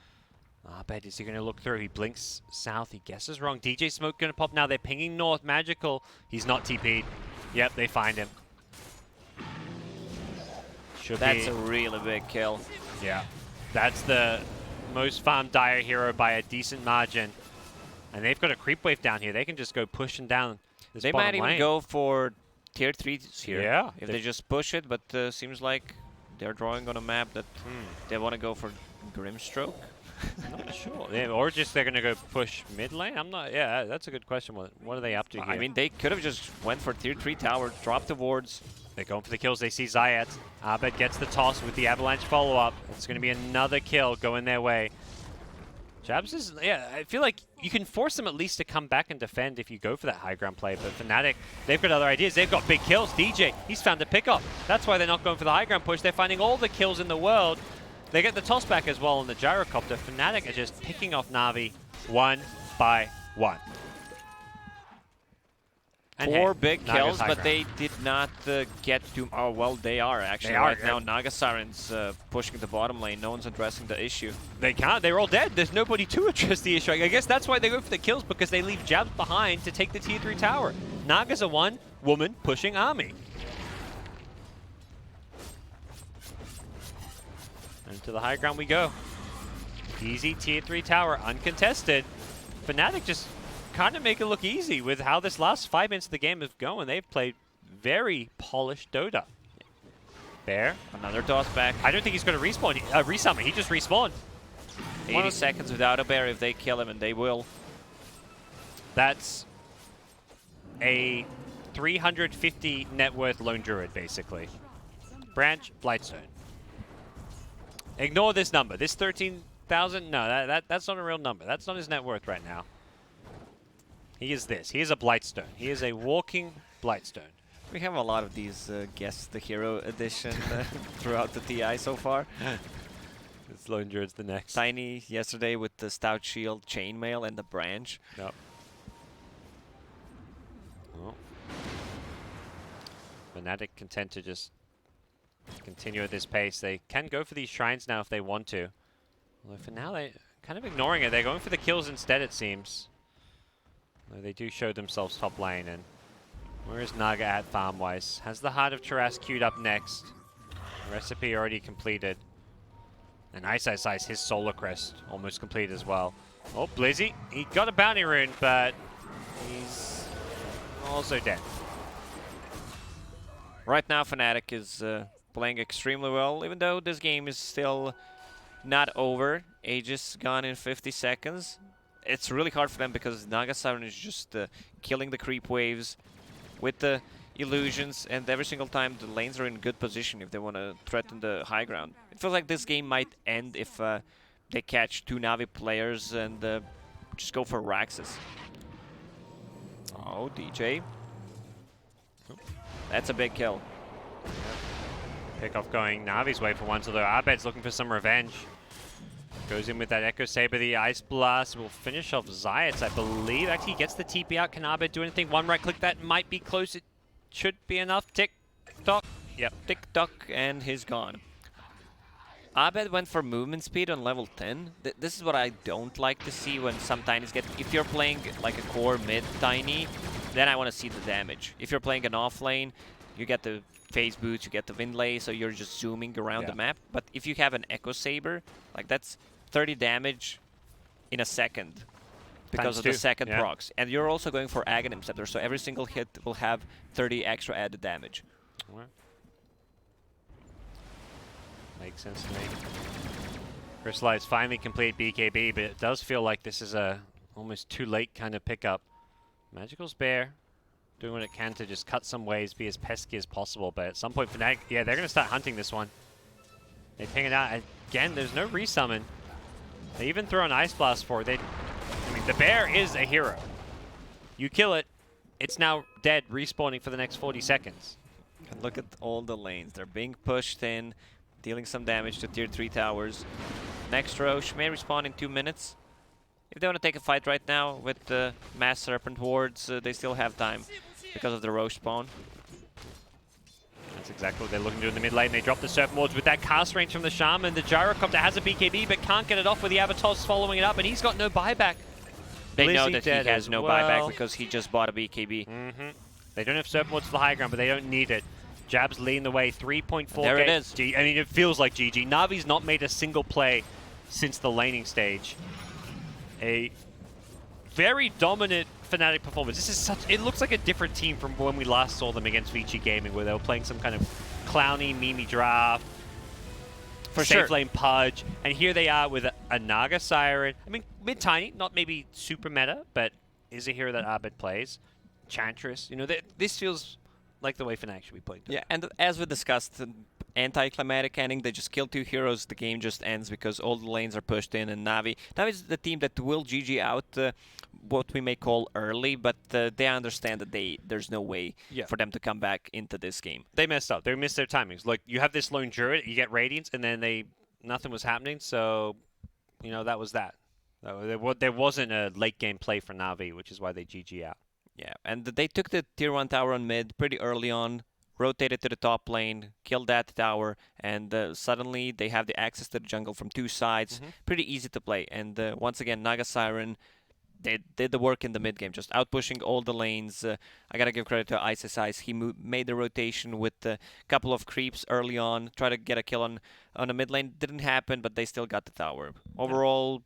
A: I bet is he going to look through? He blinks south. He guesses wrong. DJ Smoke going to pop now. They're pinging north. Magical. He's not TP'd. Yep, they find him.
B: That's a really big kill.
A: Yeah. That's the most farmed Dire hero by a decent margin. And they've got a creep wave down here. They can just go pushing down this
B: They might even
A: lane.
B: go for tier 3s here.
A: Yeah.
B: If they just push it, but seems like they're drawing on a map that they want to go for Grimstroke.
A: I'm not sure. Yeah, or just they're going to go push mid lane? I'm not... Yeah, that's a good question. What are they up to here?
B: I mean, they could have just went for tier 3 tower, dropped the wards.
A: They're going for the kills. They see Zayat. Abed gets the toss with the avalanche follow-up. It's going to be another kill going their way. Jabs is... Yeah, I feel like you can force them at least to come back and defend if you go for that high ground play. But Fnatic, they've got other ideas. They've got big kills. DJ, he's found a pickup. That's why they're not going for the high ground push. They're finding all the kills in the world. They get the toss back as well on the Gyrocopter. Fnatic are just picking off Na'Vi one by one. And
B: 4 big kills, but
A: ground.
B: they did not get to... Oh, well, they are actually. Right now, Naga Siren's pushing the bottom lane. No one's addressing the issue.
A: They can't. They're all dead. There's nobody to address the issue. I guess that's why they go for the kills, because they leave Jabs behind to take the tier 3 tower. Naga's a one-woman pushing army. And to the high ground we go. Easy tier 3 tower, uncontested. Fnatic just kind of make it look easy with how this last 5 minutes of the game is going. They've played very polished Dota. Bear.
B: Another toss back.
A: I don't think he's going to respawn. Resummon. He just respawned.
B: 80 seconds without a bear if they kill him, and they will.
A: That's a 350 net worth Lone Druid, basically. Branch, Blightstone. Ignore this number. This 13,000, no, that's not a real number. That's not his net worth right now. He is this. He is a Blightstone. He is a walking Blightstone.
B: We have a lot of these Guess the Hero edition throughout the TI so far.
A: This Lone Druid's the next.
B: Tiny yesterday with the Stout Shield, Chainmail, and the Branch.
A: Yep. Well, Fnatic content to just continue at this pace. They can go for these shrines now if they want to. Although for now, they're kind of ignoring it. They're going for the kills instead, it seems. Though they do show themselves top lane. And where is Naga at farm-wise? Has the Heart of Taras queued up next. Recipe already completed. And Ice, his Solar Crest almost complete as well. Oh, Blizzy, he got a bounty rune, but he's also dead.
B: Right now, Fnatic is playing extremely well, even though this game is still not over. Aegis gone in 50 seconds. It's really hard for them because Naga Siren is just killing the creep waves with the illusions, and every single time the lanes are in good position if they want to threaten the high ground. It feels like this game might end if they catch 2 Na'Vi players and just go for Raxus. Oh, DJ. That's a big kill.
A: Pickoff going Navi's way for once, although Abed's looking for some revenge. Goes in with that Echo Saber, the Ice Blast will finish off Zayats, I believe. Actually, he gets the TP out. Can Abed do anything? One right click, that might be close. It should be enough. Tick tock. Yep.
B: Tick tock, and he's gone. Abed went for movement speed on level 10. This is what I don't like to see when some Tinies get... If you're playing like a core mid Tiny, then I want to see the damage. If you're playing an off lane, you get the phase boots, you get the wind lay, so you're just zooming around the map. But if you have an Echo Saber, like that's 30 damage in a second because of the second procs. And you're also going for Aghanim Scepter, so every single hit will have 30 extra added damage.
A: Makes sense to me. Crystallize finally complete BKB, but it does feel like this is a almost too late kind of pickup. Magical Spear doing what it can to just cut some waves, be as pesky as possible, but at some point Fnatic, yeah, they're going to start hunting this one. They ping it out. Again, there's no resummon. They even throw an Ice Blast for it. I mean, the bear is a hero. You kill it, it's now dead, respawning for the next 40 seconds.
B: And look at all the lanes. They're being pushed in, dealing some damage to tier 3 towers. Next Roche may respawn in 2 minutes. If they want to take a fight right now with the Mass Serpent wards, they still have time because of the Roche spawn.
A: That's exactly what they're looking to do in the mid lane. They drop the Serpent wards with that cast range from the Shaman. The Gyrocopter has a BKB but can't get it off with the Avatos following it up, and he's got no buyback.
B: They
A: Blizzy
B: know that he has no buyback because he just bought a BKB.
A: They don't have Serpent wards for the high ground, but they don't need it. Jab's leading the way, 3.4.
B: There it is.
A: I mean, it feels like GG. Navi's not made a single play since the laning stage. A very dominant Fnatic performance. This is such. It looks like a different team from when we last saw them against Vici Gaming, where they were playing some kind of clowny, memey draft. For safe lane Pudge. And here they are with a Naga Siren. I mean, mid-tiny, not maybe super meta, but is a hero that Abed plays. Chantress. You know, this feels like the way Fnatic should be played.
B: Yeah, and as we discussed, anti-climatic ending, they just kill 2 heroes, the game just ends because all the lanes are pushed in, and Navi is the team that will GG out what we may call early, but they understand that there's no way for them to come back into this game.
A: They messed up. They missed their timings. Like, you have this lone Druid, you get Radiance, and then nothing was happening, so, you know, that was that. There wasn't a late game play for Navi, which is why they GG out.
B: Yeah, and they took the tier 1 tower on mid pretty early on, rotated to the top lane, killed that tower, and suddenly they have the access to the jungle from 2 sides. Pretty easy to play. And once again, Naga Siren, they did the work in the mid game, just outpushing all the lanes. I gotta give credit to Ice. He made the rotation with a couple of creeps early on, tried to get a kill on the mid lane. Didn't happen, but they still got the tower. Overall,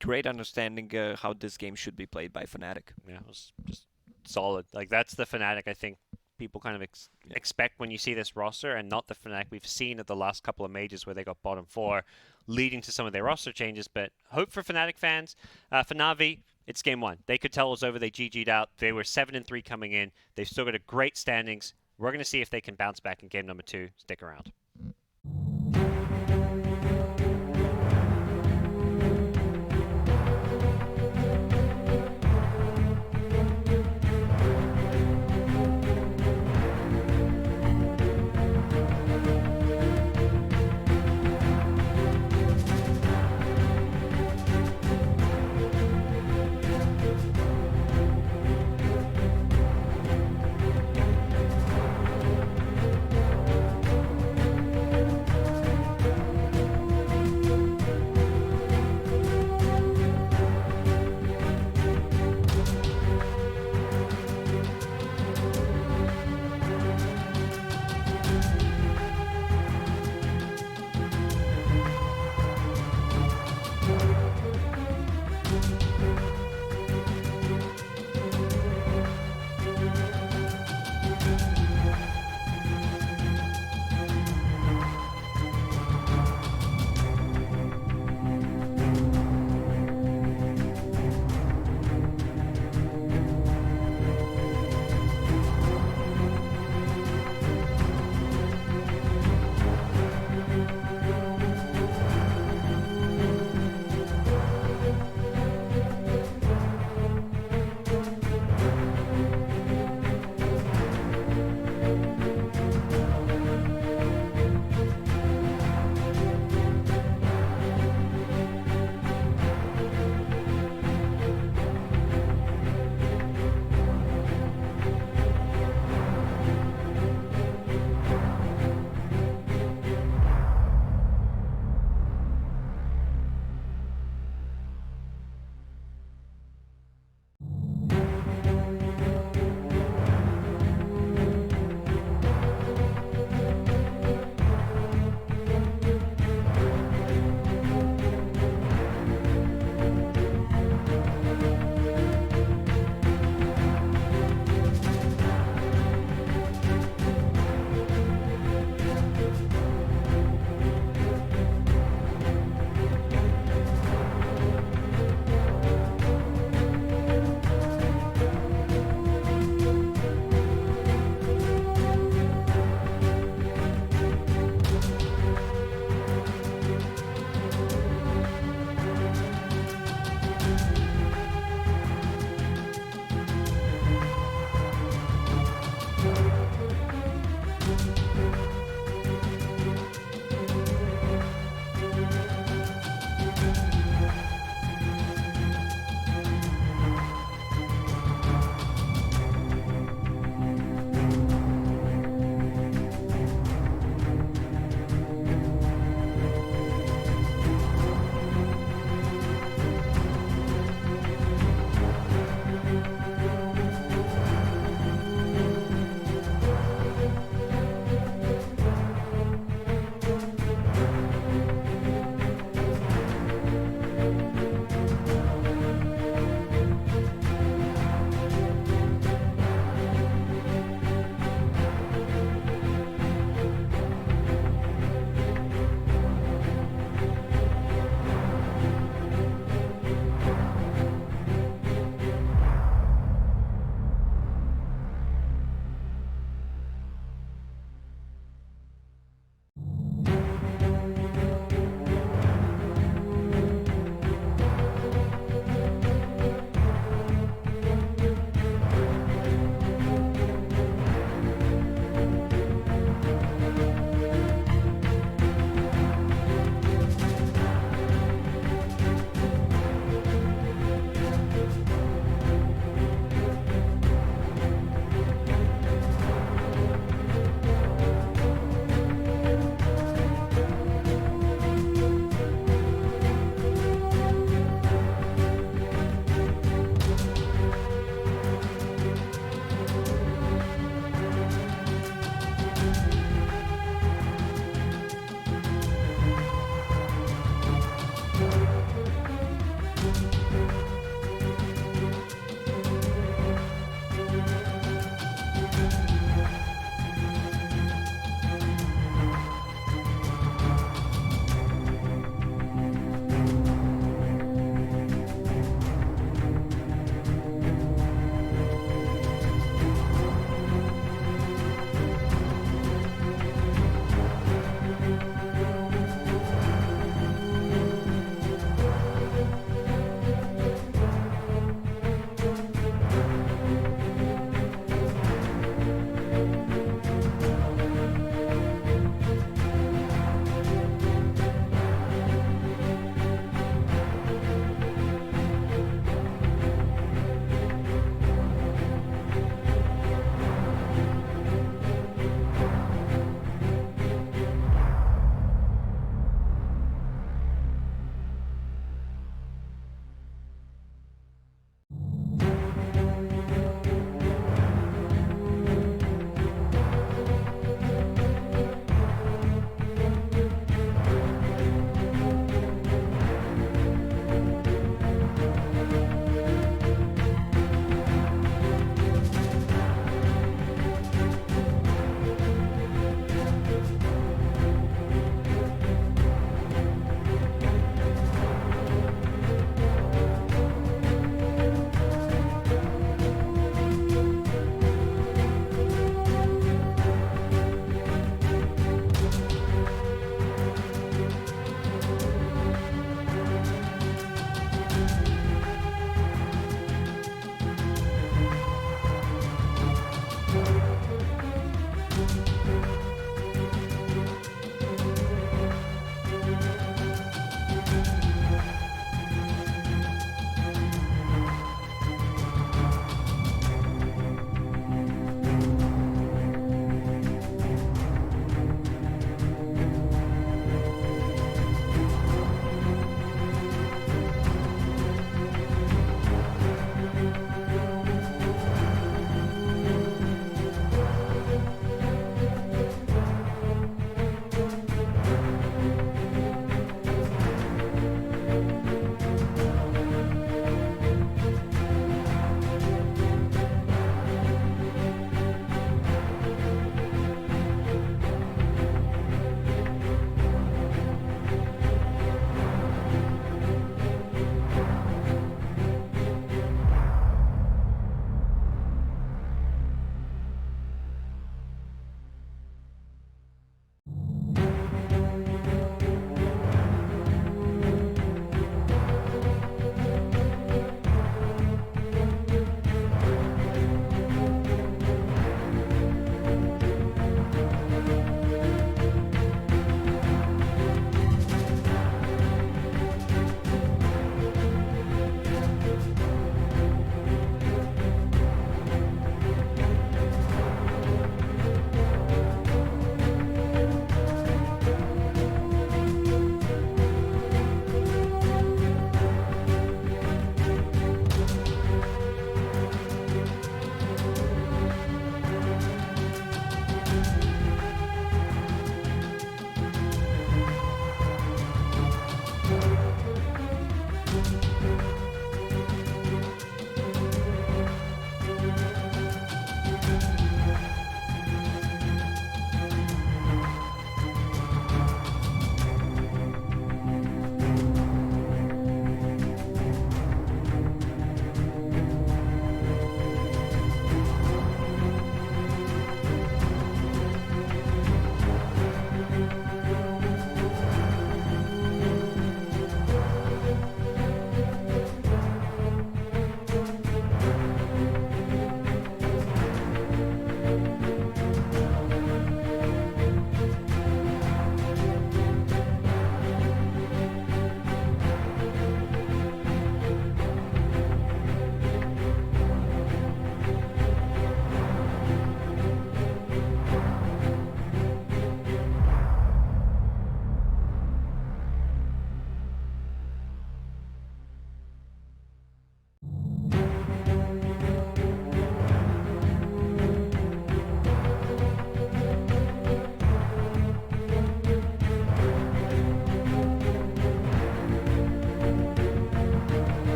B: great understanding how this game should be played by Fnatic.
A: Yeah, it was just solid. Like, that's the Fnatic I think people kind of expect when you see this roster, and not the Fnatic we've seen at the last couple of majors where they got bottom 4, leading to some of their roster changes. But hope for Fnatic fans. For Na'Vi, it's game 1. They could tell us over. They GG'd out. They were 7-3 coming in. They've still got a great standings. We're going to see if they can bounce back in game number 2. Stick around.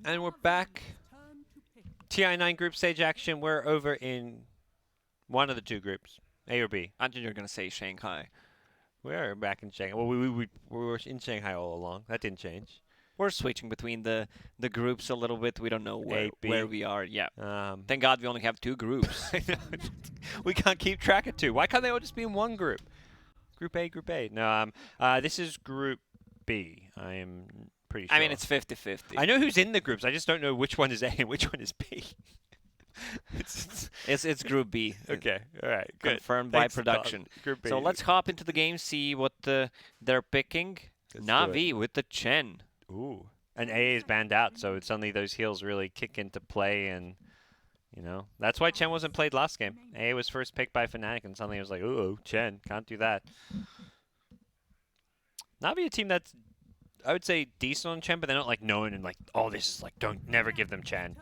A: And we're back. TI9 group stage action. We're over in one of the two groups, A or B.
B: I think you're gonna say Shanghai.
A: We are back in Shanghai. Well, we were in Shanghai all along. That didn't change.
B: We're switching between the groups a little bit. We don't know
A: A, B.
B: where we are. Yeah.
A: Um,
B: Thank God we only have 2 groups.
A: I know. We can't keep track of two. Why can't they all just be in one group? Group A, Group A. No, this is Group B. I am pretty sure.
B: I mean, it's 50-50.
A: I know who's in the groups. I just don't know which one is A and which one is B.
B: It's Group B.
A: Okay. All right. Good.
B: Confirmed by
A: Thanks,
B: production.
A: Tom. Group B.
B: So let's hop into the game, see what they're picking.
A: Let's do
B: Na'Vi with the Chen.
A: Ooh. And A is banned out, so suddenly those heals really kick into play, and you know that's why Chen wasn't played last game. A was first picked by Fnatic, and suddenly it was like, ooh, Chen can't do that. Na'Vi a team that's, I would say, decent on Chen, but they're not like known and like, oh, this is like, don't never give them Chen.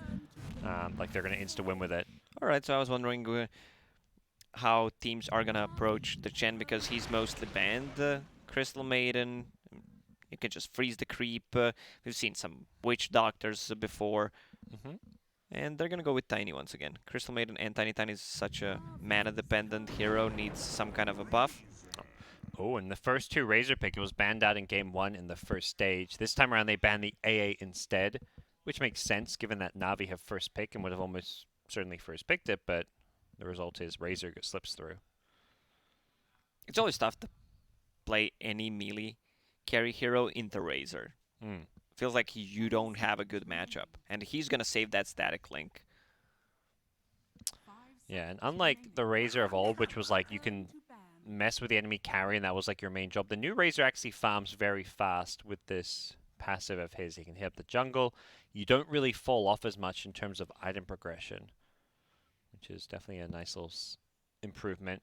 A: Like they're gonna insta win with it.
B: All right, so I was wondering how teams are gonna approach the Chen because he's mostly banned. Crystal Maiden, you can just freeze the creep. We've seen some Witch Doctors before. And they're gonna go with Tiny once again. Crystal Maiden and Tiny. Tiny is such a mana-dependent hero, needs some kind of a buff.
A: Oh, and the first 2 Razor pick, it was banned out in game 1 in the first stage. This time around, they banned the AA instead, which makes sense given that Na'Vi have first pick and would have almost certainly first picked it, but the result is Razor slips through.
B: It's always tough to play any melee carry hero into Razor. Feels like you don't have a good matchup, and he's gonna save that static link.
A: Yeah, and unlike the Razor of old, which was like you can mess with the enemy carry and that was like your main job, the new Razor actually farms very fast with this passive of his. He can hit up the jungle. You don't really fall off as much in terms of item progression, which is definitely a nice little improvement.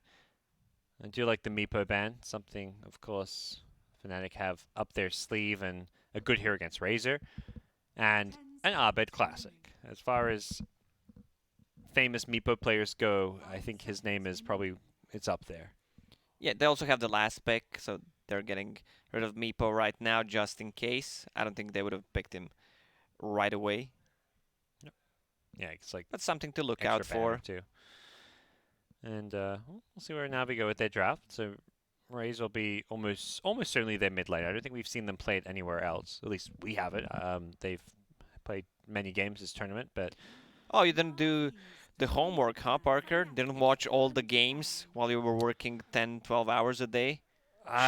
A: I do like the Meepo ban, something, of course, Fnatic have up their sleeve and a good hero against Razor, and an Abed classic. As far as famous Meepo players go, I think his name is probably, it's up there.
B: Yeah, they also have the last pick, so they're getting rid of Meepo right now just in case. I don't think they would have picked him right away.
A: Yeah, it's like
B: that's something to look out for.
A: Too. And we'll see where Na'Vi go with their draft. So Raze will be almost certainly their mid lane. I don't think we've seen them play it anywhere else. At least we haven't. They've played many games this tournament, but
B: oh, you didn't do the homework, huh, Parker? Didn't watch all the games while you were working 10, 12 hours a day?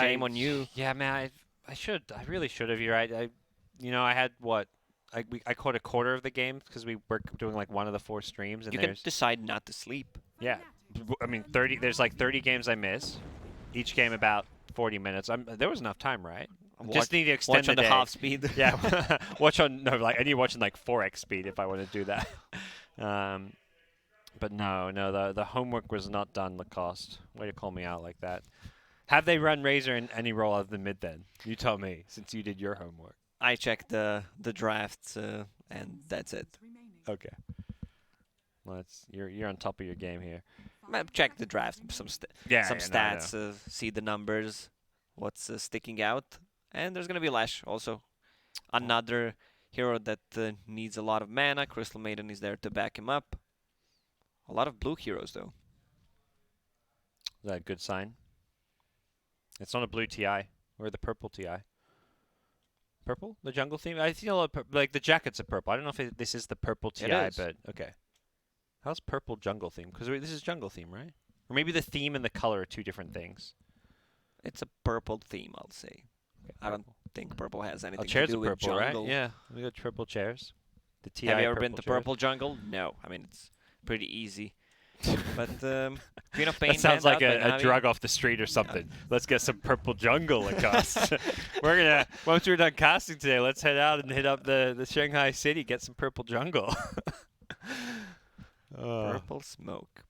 B: Shame on you.
A: Yeah, man, I should. I really should have. You're right. I had what? I caught a quarter of the game because we were doing like one of the 4 streams. And
B: you can decide not to sleep.
A: Yeah, I mean, 30. There's like 30 games I miss. Each game about 40 minutes. There was enough time, right? Just need to extend
B: watch on the half speed.
A: Yeah, I need watching like 4x speed if I want to do that. But no, the homework was not done, Lacoste. Way to call me out like that. Have they run Razor in any role other than mid then? You tell me, since you did your homework.
B: I checked the drafts, and that's it.
A: Okay. Well, you're on top of your game here.
B: Check the draft, some stats, see the numbers, what's sticking out, and there's gonna be Lash also, another hero that needs a lot of mana. Crystal Maiden is there to back him up. A lot of blue heroes though.
A: Is that a good sign? It's not a blue TI or the purple TI. Purple, the jungle theme. I feel like the jackets are purple. I don't know if this is the purple TI, but okay. How's purple jungle theme? Because this is jungle theme, right? Or maybe the theme and the color are 2 different things.
B: It's a purple theme, I'll say.
A: Okay,
B: I don't think purple has anything
A: chairs
B: to do
A: are
B: with
A: purple,
B: jungle.
A: Right? Yeah, we got purple chairs. The TI.
B: Have you ever been to
A: chairs?
B: purple jungle? No. I mean, it's pretty easy. But Queen of Pain
A: that sounds like a
B: Na'Vi.
A: drug off the street or something. Let's get some purple jungle across. We're gonna once we're done casting today, let's head out and hit up the Shanghai city, get some purple jungle.
B: Purple smoke.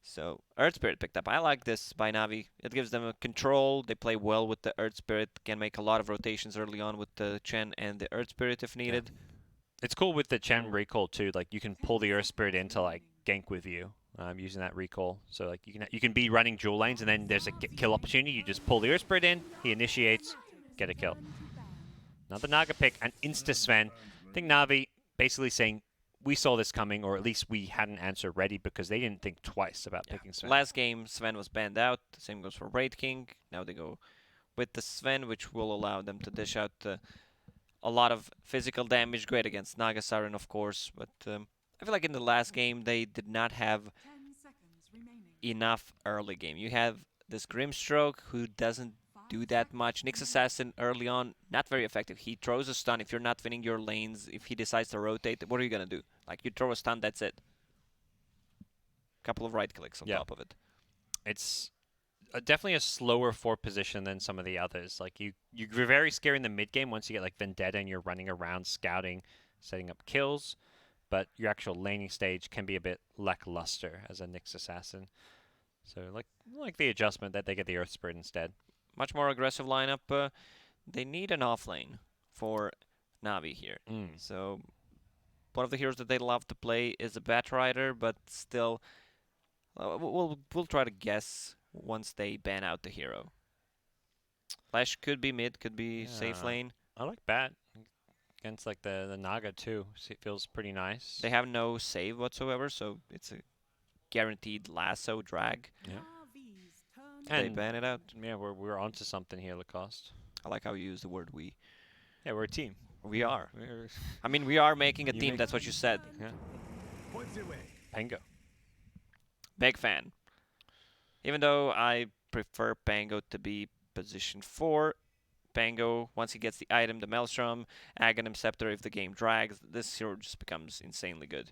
B: So Earth Spirit picked up. I like this by Na'Vi. It gives them a control. They play well with the Earth Spirit. Can make a lot of rotations early on with the Chen and the Earth Spirit if needed.
A: Yeah. It's cool with the Chen recall too. Like you can pull the Earth Spirit in to like gank with you. Using that recall, so like you can be running dual lanes, and then there's a kill opportunity. You just pull the Earth Spirit in, he initiates, get a kill. Another Naga pick, and insta Sven. I think Na'Vi basically saying we saw this coming, or at least we had an answer ready because they didn't think twice about picking Sven.
B: Last game, Sven was banned out. The same goes for Raid King. Now they go with the Sven, which will allow them to dish out a lot of physical damage. Great against Naga Siren, of course, but I feel like in the last game they did not have
C: 10 seconds remaining.
B: enough early game. You have this Grimstroke who doesn't do that much. Nyx Assassin early on, not very effective. He throws a stun if you're not winning your lanes. If he decides to rotate, what are you gonna do? Like, you throw a stun, that's it. Couple of right clicks on top of it.
A: It's definitely a slower forward position than some of the others. Like you're very scary in the mid game once you get like Vendetta and you're running around scouting, setting up kills. But your actual laning stage can be a bit lackluster as a Nyx Assassin. So like the adjustment that they get the Earth Spirit instead.
B: Much more aggressive lineup. They need an off lane for Navi here. So one of the heroes that they love to play is a Bat Rider, but still, we'll try to guess once they ban out the hero. Flash could be mid, could be safe lane.
A: I like Bat against like the Naga too. It feels pretty nice.
B: They have no save whatsoever, so it's a guaranteed lasso drag.
A: Yeah.
C: RV's turn.
B: They ban it out.
A: Yeah, we're onto something here, Lacoste.
B: I like how you use the word we.
A: Yeah, we're a team.
B: We are. I mean, we are making a
A: You
B: team.
A: make-
B: That's what you said.
A: Yeah. Pango.
B: Big fan. Even though I prefer Pango to be position 4, Pango, once he gets the item, the Maelstrom, Aghanim Scepter, if the game drags, this hero just becomes insanely good.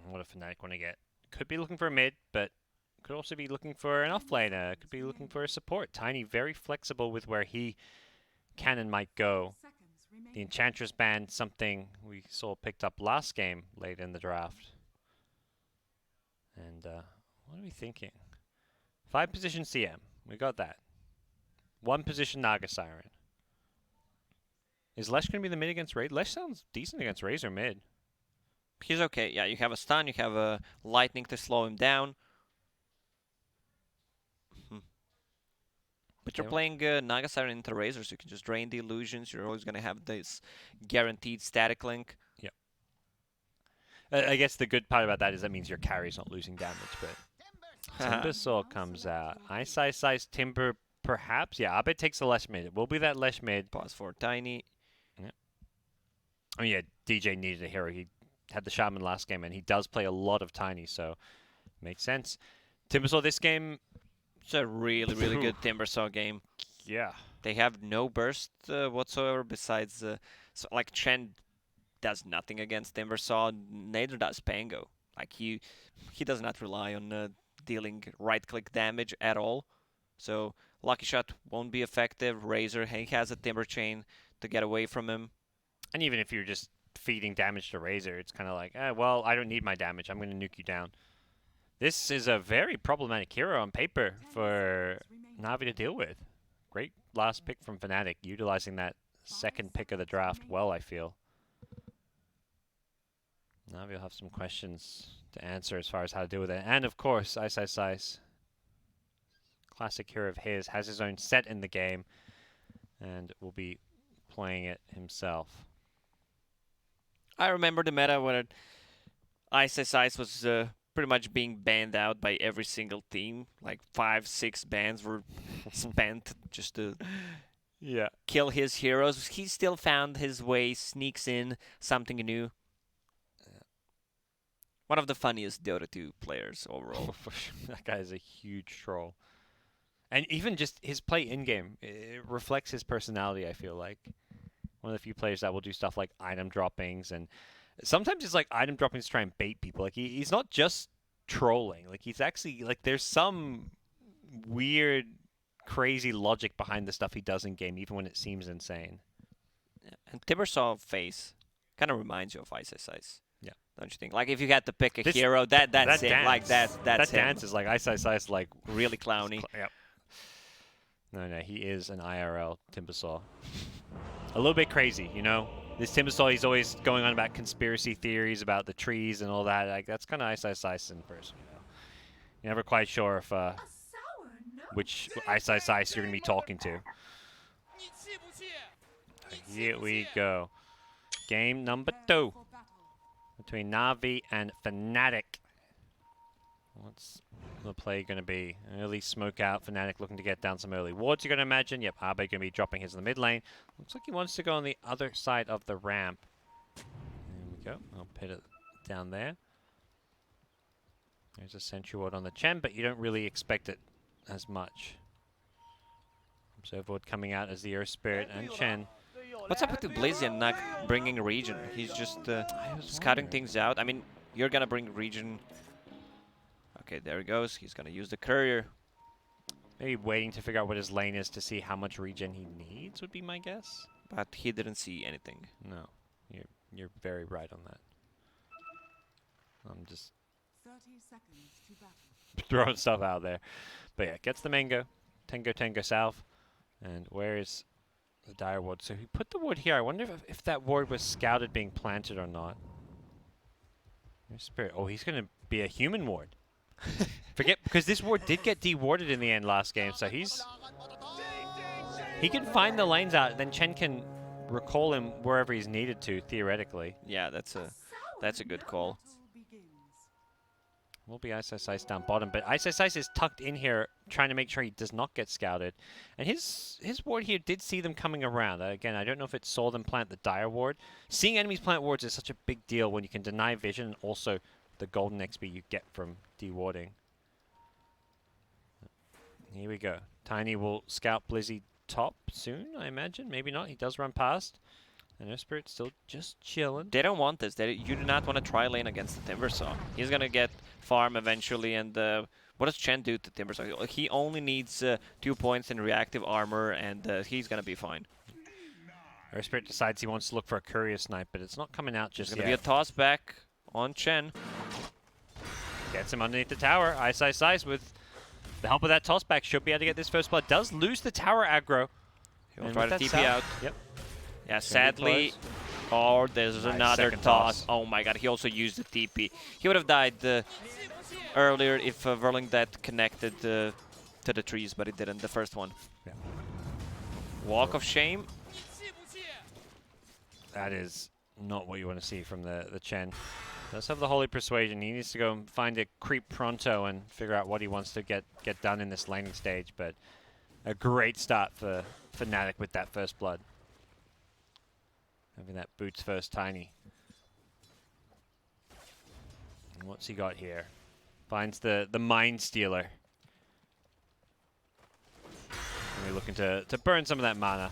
A: What a Fnatic want to get. Could be looking for a mid, but could also be looking for an offlaner. Could be looking for a support. Tiny, very flexible with where he can and might go.
C: Seconds
A: The
C: remaining.
A: Enchantress banned something we saw picked up last game late in the draft. And what are we thinking? 5 position CM. We got that. 1 position Naga Siren. Is Lesh going to be the mid against Raid? Lesh sounds decent against Razor mid.
B: He's okay. Yeah, you have a stun, you have a lightning to slow him down. But you're
A: Yeah.
B: playing Naga Siren into Razor, so you can just drain the illusions. You're always going to have this guaranteed static link.
A: I guess the good part about that is that means your carry's not losing damage, but Timbersaw comes out. Ice Ice Timber, perhaps? Yeah, I bet it takes a Lesh mid. It will be that Lesh mid.
B: Pause for Tiny.
A: I mean, yeah, DJ needed a hero. He had the Shaman last game, and he does play a lot of Tiny, so makes sense. Timbersaw this game,
B: It's a really, really good Timbersaw game.
A: yeah.
B: They have no burst whatsoever besides... so, like, Chen does nothing against Timbersaw, neither does Pango. Like, he does not rely on dealing right-click damage at all. So, Lucky Shot won't be effective. Razor, he has a Timber Chain to get away from him.
A: And even if you're just feeding damage to Razor, it's kind of like, well, I don't need my damage. I'm going to nuke you down. This is a very problematic hero on paper
C: 10
A: for
C: seconds remaining.
A: Navi to deal with. Great last pick from Fnatic, utilizing that second pick of the draft well, I feel. Navi will have some questions to answer as far as how to deal with it. And of course, Ice Ice Ice, classic hero of his, has his own set in the game and will be playing it himself.
B: I remember the meta where Ice was pretty much being banned out by every single team. Like 5-6 bans were spent just to kill his heroes. He still found his way, sneaks in something new. One of the funniest Dota 2 players overall.
A: For sure. That guy is a huge troll. And even just his play in-game, it reflects his personality, I feel like. One of the few players that will do stuff like item droppings, and sometimes it's like item droppings to try and bait people. Like he's not just trolling. Like he's actually, like, there's some weird, crazy logic behind the stuff he does in-game, even when it seems insane.
B: Yeah. And Timbersaw face kind of reminds you of Ice.
A: Yeah.
B: Don't you think? Like if you had to pick a
A: This-
B: hero, that's
A: that
B: it.
A: dance,
B: Like that's
A: that
B: him.
A: dance is like Ice, like
B: Really clowny.
A: Yep. No, he is an IRL Timbersaw. A little bit crazy, you know? This Timbersaw, he's always going on about conspiracy theories about the trees and all that. Like, that's kind of Ice in person, you know? You're never quite sure if which Ice you're going to be talking to. Here we go. Game number 2
C: For battle.
A: between Na'Vi and Fnatic. What's the play going to be? Early smoke out. Fnatic looking to get down some early wards, you're going to imagine. Yep, Abe going to be dropping his in the mid lane. Looks like he wants to go on the other side of the ramp. There we go. I'll put it down there. There's a sentry ward on the Chen, but you don't really expect it as much. Observe ward coming out as the Earth Spirit and Chen.
B: What's up with the Blazzian not bringing region? He's just scouting things out. I mean, you're gonna bring region. Okay, there he goes. He's gonna use the courier.
A: Maybe waiting to figure out what his lane is to see how much regen he needs would be my guess.
B: But he didn't see anything.
A: No, you're very right on that. I'm just
C: 30 seconds to battle.
A: throwing stuff out there. But yeah, gets the mango. Tango south. And where is the dire ward? So he put the ward here. I wonder if that ward was scouted being planted or not. There's Spirit. Oh, he's going to be a human ward. Forget, because this ward did get dewarded in the end last game, so he can find the lanes out, then Chen can recall him wherever he's needed to, theoretically.
B: Yeah, that's a good call.
C: Battle begins.
A: Will be Ice down bottom, but Ice is tucked in here, trying to make sure he does not get scouted. And his ward here did see them coming around. Again, I don't know if it saw them plant the dire ward. Seeing enemies plant wards is such a big deal when you can deny vision and also the golden XP you get from dewarding. Here we go. Tiny will scout Blizzy top soon, I imagine. Maybe not. He does run past. And Earth Spirit's still just chilling.
B: They don't want this. You do not want to try lane against the Timbersaw. He's gonna get farm eventually, and what does Chen do to Timbersaw? He only needs 2 points in reactive armor, and he's gonna be fine.
A: Earth Spirit decides he wants to look for a courier snipe, but it's not coming out just
B: There's gonna
A: yet.
B: be a toss back on Chen.
A: Gets him underneath the tower. Ice with the help of that toss back should be able to get this first blood. Does lose the tower aggro.
B: He'll
A: And
B: try
A: with
B: to
A: that
B: TP out.
A: Yep.
B: Yeah, sadly. Oh, there's
A: Nice
B: another
A: second
B: toss.
A: toss.
B: Oh my god, he also used the TP. He would have died earlier if Verlingdet connected to the trees, but he didn't, the first one.
A: Yeah.
B: Walk of shame.
A: That is not what you want to see from the Chen. Does have the Holy Persuasion. He needs to go and find a creep pronto and figure out what he wants to get done in this laning stage. But a great start for Fnatic with that first blood. Having that boots first Tiny. And what's he got here? Finds the Mind Stealer. And we're looking to burn some of that mana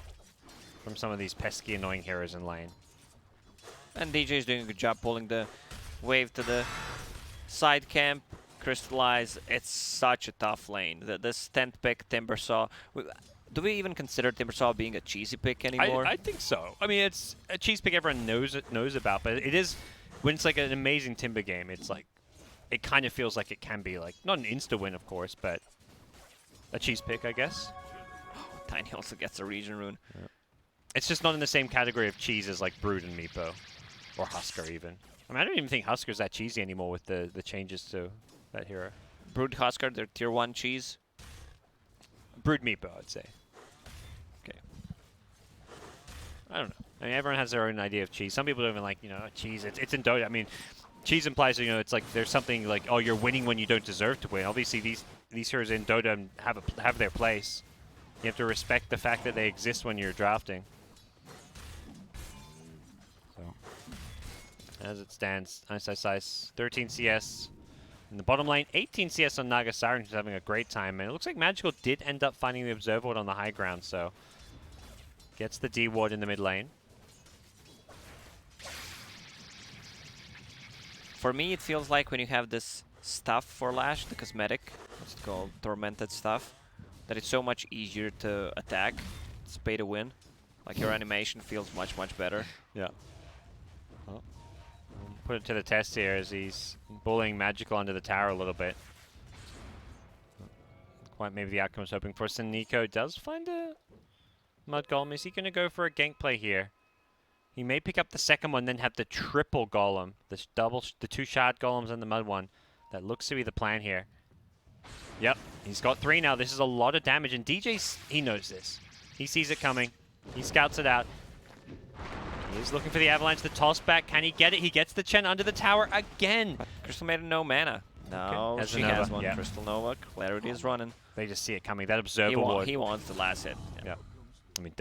A: from some of these pesky, annoying heroes in lane.
B: And DJ is doing a good job pulling the wave to the side camp. Crystallize. It's such a tough lane. This 10th pick Timbersaw. Do we even consider Timbersaw being a cheesy pick anymore?
A: I think so. I mean, it's a cheese pick everyone knows about, but it is when it's like an amazing Timber game. It's like it kind of feels like it can be like not an insta win, of course, but a cheese pick, I guess.
B: Tiny also gets a region rune.
A: Yeah. It's just not in the same category of cheese as like Brood and Meepo, or Husker even. I mean, I don't even think Husker's that cheesy anymore with the changes to that hero.
B: Brood Husker, they're tier 1 cheese.
A: Brood Meepo, I'd say.
B: Okay.
A: I don't know. I mean, everyone has their own idea of cheese. Some people don't even like, cheese. It's in Dota. I mean, cheese implies, it's like there's something like, oh, you're winning when you don't deserve to win. Obviously, these heroes in Dota have their place. You have to respect the fact that they exist when you're drafting. So, as it stands, Ice, 13 CS in the bottom lane, 18 CS on Naga Siren, who's having a great time. And it looks like Magical did end up finding the Observer Ward on the high ground, so gets the D ward in the mid lane.
B: For me, it feels like when you have this stuff for Lash, the cosmetic, it's called Tormented Stuff, that it's so much easier to attack. It's pay to win. Like your animation feels much, much better.
A: Yeah. Well, we'll put it to the test here as he's bullying Magical under the tower a little bit. Quite maybe the outcome I was hoping for. So Nico does find a Mud Golem. Is he going to go for a gank play here? He may pick up the second one, then have the triple Golem. The 2 shard Golems and the Mud one. That looks to be the plan here. Yep, he's got 3 now. This is a lot of damage, and DJ, he knows this. He sees it coming. He scouts it out. He's looking for the Avalanche, the toss back. Can he get it? He gets the Chen under the tower again.
B: Crystal made no mana. No,
A: Has
B: she
A: a Nova,
B: has one.
A: yeah.
B: Crystal Nova. Clarity is running.
A: They just see it coming. That Observer Ward.
B: He wants the last hit.
A: Yeah. I mean,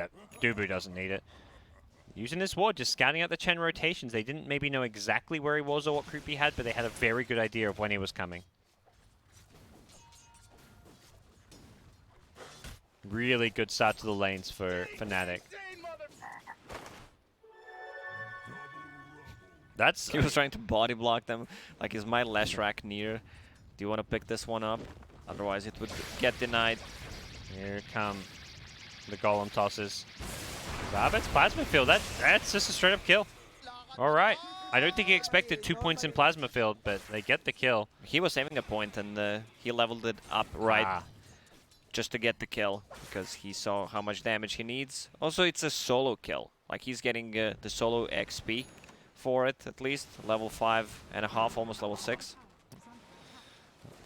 A: Dubu doesn't need it. Using this ward, just scouting out the Chen rotations. They didn't maybe know exactly where he was or what creep he had, but they had a very good idea of when he was coming. Really good start to the lanes for Fnatic.
B: He was trying to body block them. Like, is my Leshrac near? Do you want to pick this one up? Otherwise, it would get denied.
A: Here come the Golem tosses. Zabet's Plasma Field. That's just a straight up kill. All right. I don't think he expected 2 points in Plasma Field, but they get the kill.
B: He was saving a point, and he leveled it up right just to get the kill, because he saw how much damage he needs. Also, it's a solo kill. Like, he's getting the solo XP for it, at least. Level 5.5, almost level 6.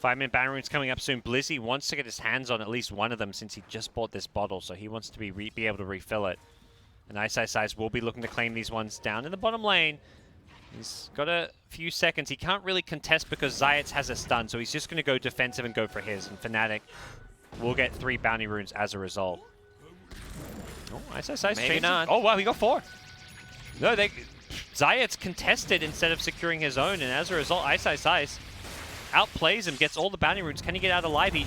A: 5-minute Baron Rune's coming up soon. Blizzy wants to get his hands on at least one of them since he just bought this bottle, so he wants to be able to refill it. And Ice will be looking to claim these ones down in the bottom lane. He's got a few seconds. He can't really contest because Zayats has a stun, so he's just going to go defensive and go for his. And Fnatic will get 3 bounty runes as a result. Oh, Ice
B: Maybe not.
A: Oh, wow, he got 4. No, Zayats contested instead of securing his own, and as a result, Ice outplays him, gets all the bounty runes. Can he get out alive? He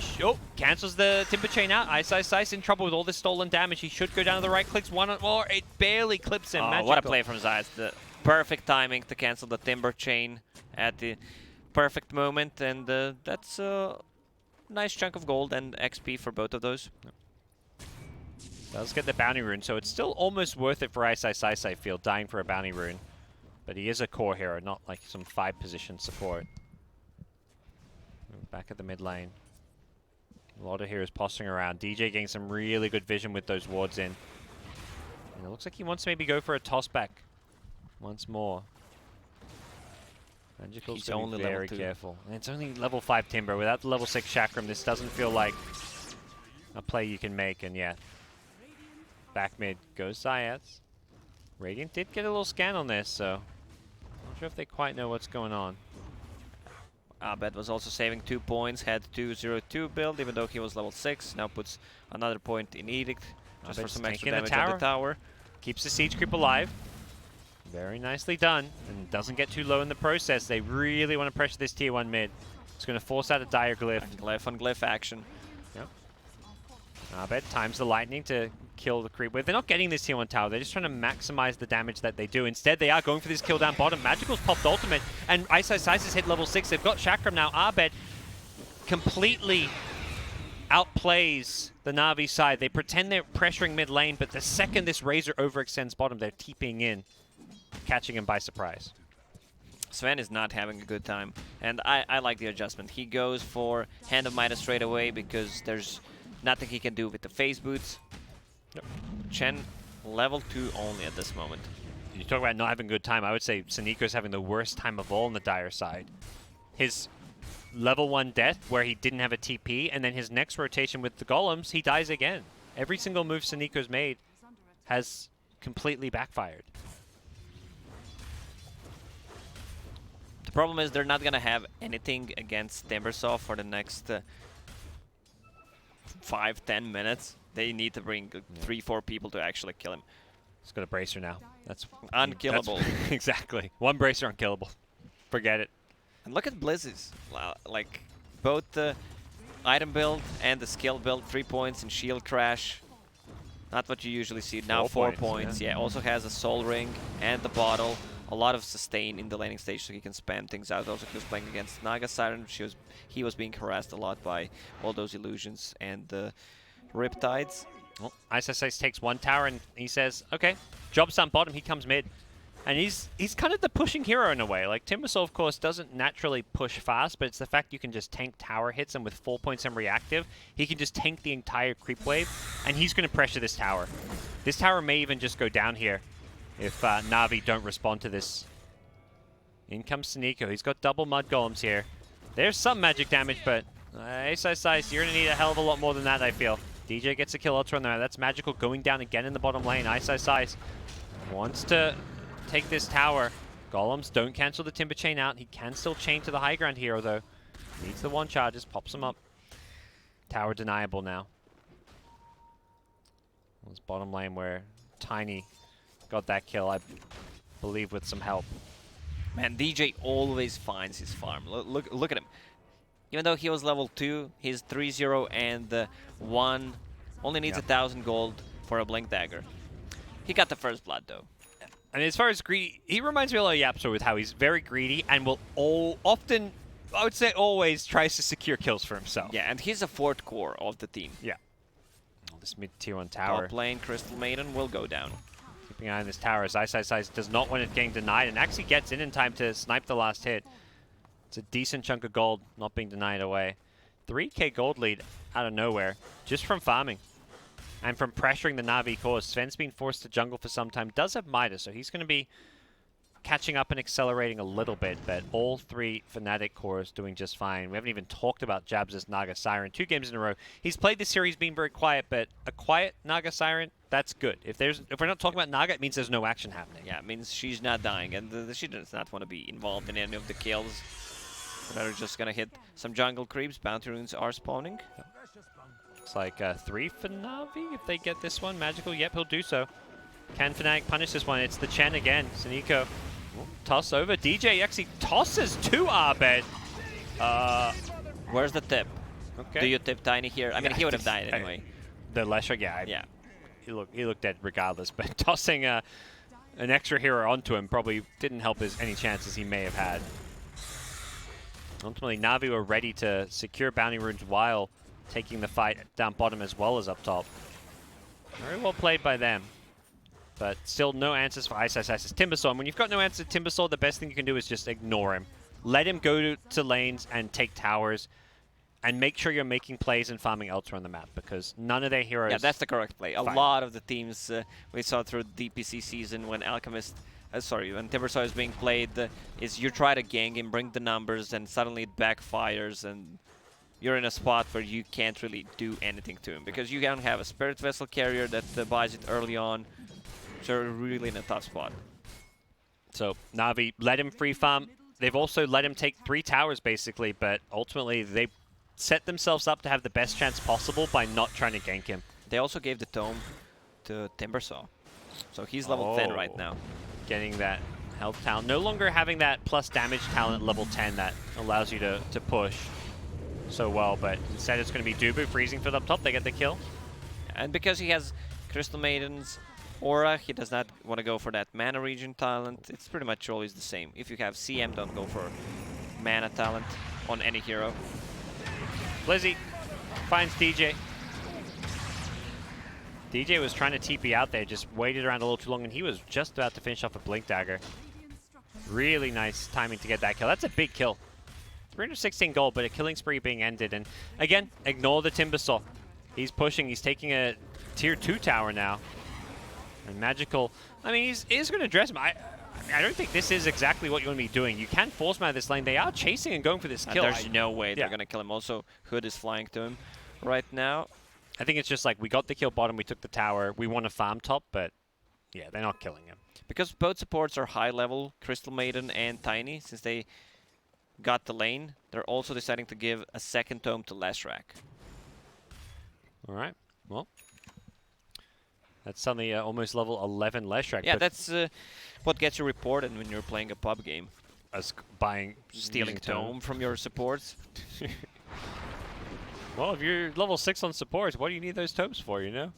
A: cancels the Timber Chain out. Ice in trouble with all this stolen damage. He should go down to the right clicks. One more. It barely clips him.
B: Oh, what a play from Zayats. The perfect timing to cancel the Timber Chain at the perfect moment. And that's a nice chunk of gold and XP for both of those.
A: Does get the bounty rune, so it's still almost worth it for Ice, I feel, dying for a bounty rune. But he is a core hero, not like some 5-position support. Back at the mid lane. A lot of heroes posturing around. DJ getting some really good vision with those wards in. And it looks like he wants to maybe go for a toss back once more. Magical's only very careful. And it's only level 5 Timber. Without the level 6 Chakram, this doesn't feel like a play you can make. And yeah, back mid goes Zayats. Radiant did get a little scan on this, so not sure if they quite know what's going on.
B: Abed was also saving 2 points, had 202 build, even though he was level 6. Now puts another point in Edict, just for some extra damage on the tower.
A: Keeps the siege creep alive. Very nicely done, and doesn't get too low in the process. They really want to pressure this tier 1 mid. It's going to force out a dire glyph.
B: Glyph on glyph action.
A: Yep. Abed times the lightning to kill the creep wave. They're not getting this tier 1 tower. They're just trying to maximize the damage that they do. Instead, they are going for this kill down bottom. Magical's popped ultimate, and Ice has hit level 6. They've got Chakram now. Abed completely outplays the Na'Vi side. They pretend they're pressuring mid lane, but the second this Razor overextends bottom, they're TPing in, catching him by surprise.
B: Sven is not having a good time, and I like the adjustment. He goes for Hand of Midas straight away because there's nothing he can do with the phase boots. Yep. Chen, level 2 only at this moment.
A: You talk about not having a good time. I would say Saniko's having the worst time of all on the dire side. His level 1 death, where he didn't have a TP, and then his next rotation with the golems, he dies again. Every single move Saniko's made has completely backfired.
B: The problem is they're not going to have anything against Timbersaw for the next 5-10 minutes. They need to bring 3-4 people to actually kill him.
A: He's got a bracer now. That's
B: unkillable.
A: That's exactly. 1 bracer unkillable. Forget it.
B: And look at Blizz's. Like, both the item build and the skill build, 3 points in shield crash. Not what you usually see. Now 4 points. Yeah, also has a soul ring and the bottle. A lot of sustain in the laning stage, so he can spam things out. Also, he was playing against Naga Siren. He was being harassed a lot by all those illusions and the Riptides.
A: Well, Ice takes 1 tower and he says, okay, job's done bottom, he comes mid. And he's kind of the pushing hero in a way. Like, Timbersaw, of course, doesn't naturally push fast, but it's the fact you can just tank tower hits, and with 4 points in reactive, he can just tank the entire creep wave, and he's going to pressure this tower. This tower may even just go down here if Na'Vi don't respond to this. In comes Saniko. He's got double mud golems here. There's some magic damage, but Ice, you're going to need a hell of a lot more than that, I feel. DJ gets a kill ultra on there. That's Magical going down again in the bottom lane. Ice. Wants to take this tower. Golems don't cancel the Timber Chain out. He can still chain to the high ground hero, though. Needs the one charges, pops him up. Tower deniable now. This bottom lane where Tiny got that kill, I believe, with some help.
B: Man, DJ always finds his farm. Look at him. Even though he was level 2, he's 3-0 and 1. Only needs 1,000 gold for a Blink Dagger. He got the first blood, though.
A: And as far as greedy, he reminds me a lot of Yapso with how he's very greedy and will often, I would say always, tries to secure kills for himself.
B: Yeah, and he's a fourth core of the team.
A: Yeah. Oh, this mid-tier 1 tower.
B: Top lane, Crystal Maiden will go down.
A: Keeping an eye on this tower as Ice does not want it getting denied and actually gets in time to snipe the last hit. It's a decent chunk of gold not being denied away. 3k gold lead out of nowhere just from farming. And from pressuring the Na'Vi core. Sven's been forced to jungle for some time. Does have Midas, so he's going to be catching up and accelerating a little bit. But all 3 Fnatic cores doing just fine. We haven't even talked about Jabs' Naga Siren 2 games in a row. He's played this series being very quiet, but a quiet Naga Siren, that's good. If we're not talking about Naga, it means there's no action happening.
B: Yeah, it means she's not dying, and she does not want to be involved in any of the kills. They're just going to hit some jungle creeps. Bounty runes are spawning.
A: Looks like 3 for Na'Vi if they get this one. Magical, yep, he'll do so. Can Fnatic punish this one? It's the Chen again. Saniko, toss over. DJ actually tosses to Abed.
B: Where's the tip?
A: Okay.
B: Do you tip Tiny here? I mean, he would have died anyway.
A: The Lesher, yeah. He looked dead regardless, but tossing an extra hero onto him probably didn't help any chances he may have had. Ultimately, Na'Vi were ready to secure bounty runes while taking the fight down bottom as well as up top. Very well played by them. But still no answers for Ice. Timbersaw. And when you've got no answer to Timbersaw, the best thing you can do is just ignore him. Let him go to lanes and take towers. And make sure you're making plays and farming elsewhere on the map. Because none of their heroes...
B: Yeah, that's the correct play. A lot of the teams we saw through the DPC season when Alchemist... when Timbersaw is being played, is you try to gank him, bring the numbers, and suddenly it backfires, and you're in a spot where you can't really do anything to him. Because you don't have a Spirit Vessel carrier that buys it early on. So you're really in a tough spot.
A: So Na'Vi let him free farm. They've also let him take 3 towers, basically, but ultimately they set themselves up to have the best chance possible by not trying to gank him.
B: They also gave the tome to Timbersaw. So he's level 10 right now.
A: Getting that health talent. No longer having that plus damage talent level 10 that allows you to push so well, but instead it's going to be Dubu freezing for the up top. They get the kill.
B: And because he has Crystal Maiden's aura, he does not want to go for that mana region talent. It's pretty much always the same. If you have CM, don't go for mana talent on any hero.
A: Blizzy finds DJ. DJ was trying to TP out there, just waited around a little too long, and he was just about to finish off a Blink Dagger. Really nice timing to get that kill. That's a big kill. 316 gold, but a killing spree being ended. And again, ignore the Timbersaw. He's pushing. He's taking a tier 2 tower now. And Magical, I mean, he's going to address him. I don't think this is exactly what you want to be doing. You can force man this lane. They are chasing and going for this kill.
B: There's no way they're going to kill him. Also, Hood is flying to him right now.
A: I think it's just like, we got the kill bottom, we took the tower, we want to farm top, but yeah, they're not killing him.
B: Because both supports are high level, Crystal Maiden and Tiny, since they got the lane, they're also deciding to give a second tome to Leshrac.
A: Alright, well, that's suddenly almost level 11 Leshrac.
B: Yeah, that's what gets you reported when you're playing a pub game.
A: As
B: Stealing tome from your supports.
A: Well, if you're level 6 on support, what do you need those tomes for, you know?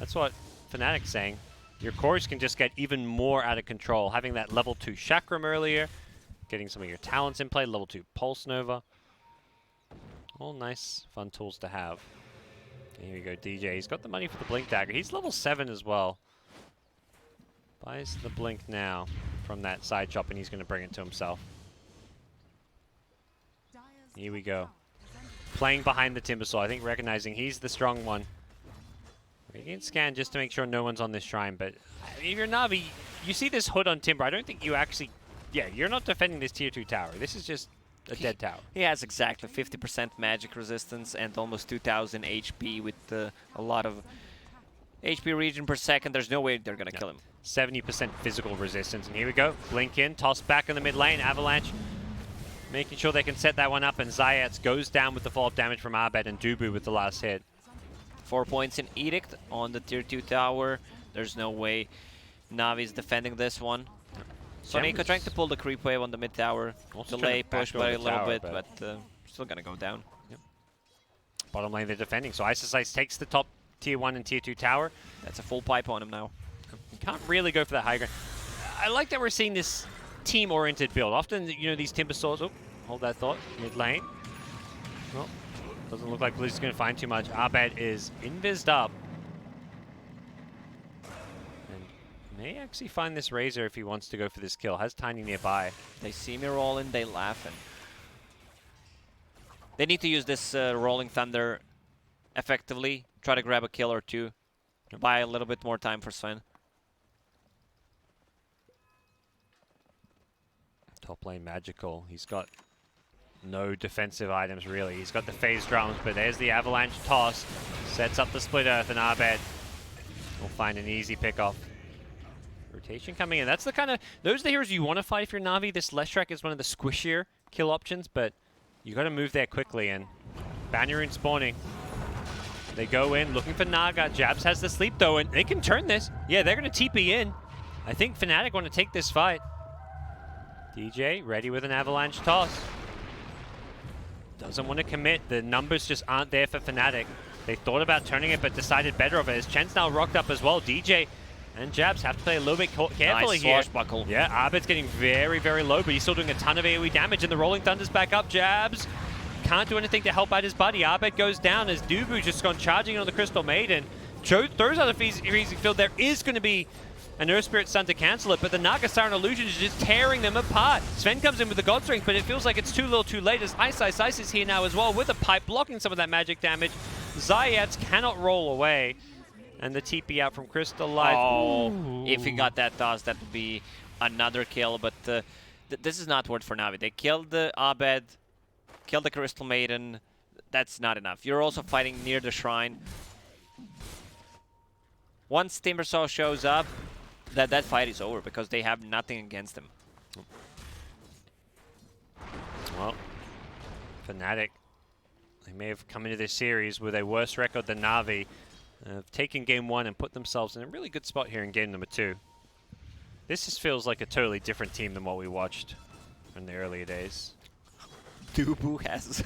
A: That's what Fnatic's saying. Your cores can just get even more out of control. Having that level 2 Chakram earlier, getting some of your talents in play, level 2 Pulse Nova. All nice, fun tools to have. Here we go, DJ. He's got the money for the Blink Dagger. He's level 7 as well. Buys the Blink now from that side shop, and he's going to bring it to himself. Here we go. Playing behind the Timbersaw, I think recognizing he's the strong one. Radiant scan just to make sure no one's on this shrine, but if you're Na'Vi, you see this Hood on Timber, I don't think you actually... Yeah, you're not defending this tier 2 tower. This is just a dead tower.
B: He has exactly 50% magic resistance and almost 2000 HP with a lot of HP regen per second. There's no way they're gonna kill him.
A: 70% physical resistance. And here we go. Blink in, toss back in the mid lane. Avalanche making sure they can set that one up. And Zayats goes down with the follow-up damage from Abed and Dubu with the last hit.
B: 4 points in Edict on the tier 2 tower. There's no way Navi's defending this one. So Nico trying to pull the creep wave on the mid tower. Delay push by a little bit, but still gonna go down.
A: Yep. Bottom lane they're defending. So Ice takes the top tier 1 and tier 2 tower.
B: That's a full pipe on him now.
A: You can't really go for that high ground. I like that we're seeing this team-oriented build. Often, you know, these Timber Swords... Oh, hold that thought. Mid lane. Well, doesn't look like Blizzard's going to find too much. Abed is invised up. And may actually find this Razor if he wants to go for this kill. Has Tiny nearby.
B: They see me rolling, they laugh. And they need to use this Rolling Thunder effectively. Try to grab a kill or two. Buy a little bit more time for Sven.
A: Top lane Magical. He's got no defensive items, really. He's got the phase drums, but there's the Avalanche toss. Sets up the Split Earth, and Abed will find an easy pick-off. Rotation coming in. That's the kind of... Those are the heroes you want to fight if you're Na'Vi. This Leshrac is one of the squishier kill options, but you got to move there quickly, and Bannerune spawning. They go in, looking for Naga. Jabs has the sleep, though, and they can turn this. Yeah, they're going to TP in. I think Fnatic want to take this fight. DJ ready with an Avalanche toss. Doesn't want to commit. The numbers just aren't there for Fnatic. They thought about turning it, but decided better of it. As Chen's now rocked up as well. DJ and Jabs have to play a little bit carefully here.
B: Nice swashbuckle.
A: Yeah, Abed's getting very, very low, but he's still doing a ton of AoE damage, and the Rolling Thunder's back up. Jabs can't do anything to help out his buddy. Abed goes down as Dubu's just gone charging on the Crystal Maiden. Throws out a freezing field. There is going to be an Earth Spirit Stun to cancel it, but the Naga Siren Illusion is just tearing them apart. Sven comes in with the God Strength, but it feels like it's too little too late as Ice is here now as well with a pipe blocking some of that magic damage. Zayats cannot roll away, and the TP out from Crystal Light.
B: Oh,
A: ooh.
B: If he got that toss, that would be another kill, but this is not worth for Navi. They killed the Abed, killed the Crystal Maiden. That's not enough. You're also fighting near the shrine. Once Timbersaw shows up, that fight is over because they have nothing against him.
A: Well, Fnatic, they may have come into this series with a worse record than Na'Vi. Taken game 1 and put themselves in a really good spot here in game number 2. This just feels like a totally different team than what we watched in the earlier days.
B: Dubu has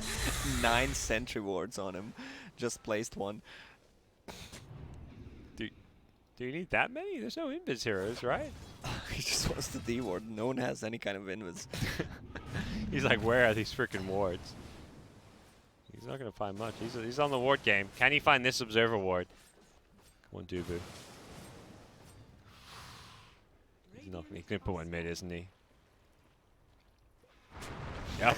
B: 9 sentry wards on him. Just placed one.
A: Do you need that many? There's no invis heroes, right?
B: He just wants the D ward. No one has any kind of invis.
A: He's like, where are these freaking wards? He's not going to find much. He's on the ward game. Can he find this observer ward? Come on, Dubu. He's not going to put one mid, isn't he? Yep.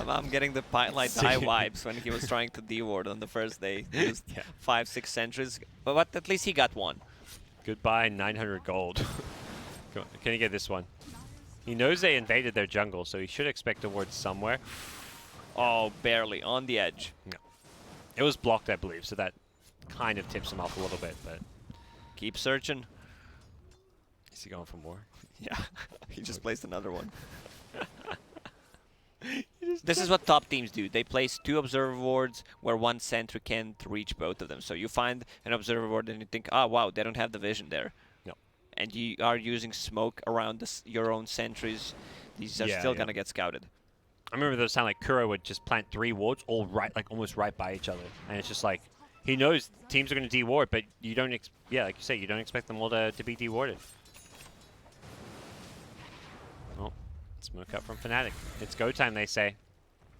B: I'm getting the Pilot Eye vibes when he was trying to D-ward on the first day. He used 5-6 sentries, but at least he got one.
A: Goodbye, 900 gold. Can you get this one? He knows they invaded their jungle, so he should expect a ward somewhere.
B: Oh, barely. On the edge.
A: No. It was blocked, I believe, so that kind of tips him off a little bit, but...
B: Keep searching.
A: Is he going for more?
B: Yeah. He just placed another one. This is what top teams do. They place 2 observer wards where 1 sentry can't reach both of them. So you find an observer ward and you think, oh wow, they don't have the vision there.
A: No.
B: And you are using smoke around your own sentries. These are still gonna get scouted.
A: I remember those time like Kuro would just plant 3 wards all right, like almost right by each other, and it's just like he knows teams are going to de-ward, but you don't, like you say, you don't expect them all to be de-warded. Oh, smoke up from Fnatic. It's go time, they say.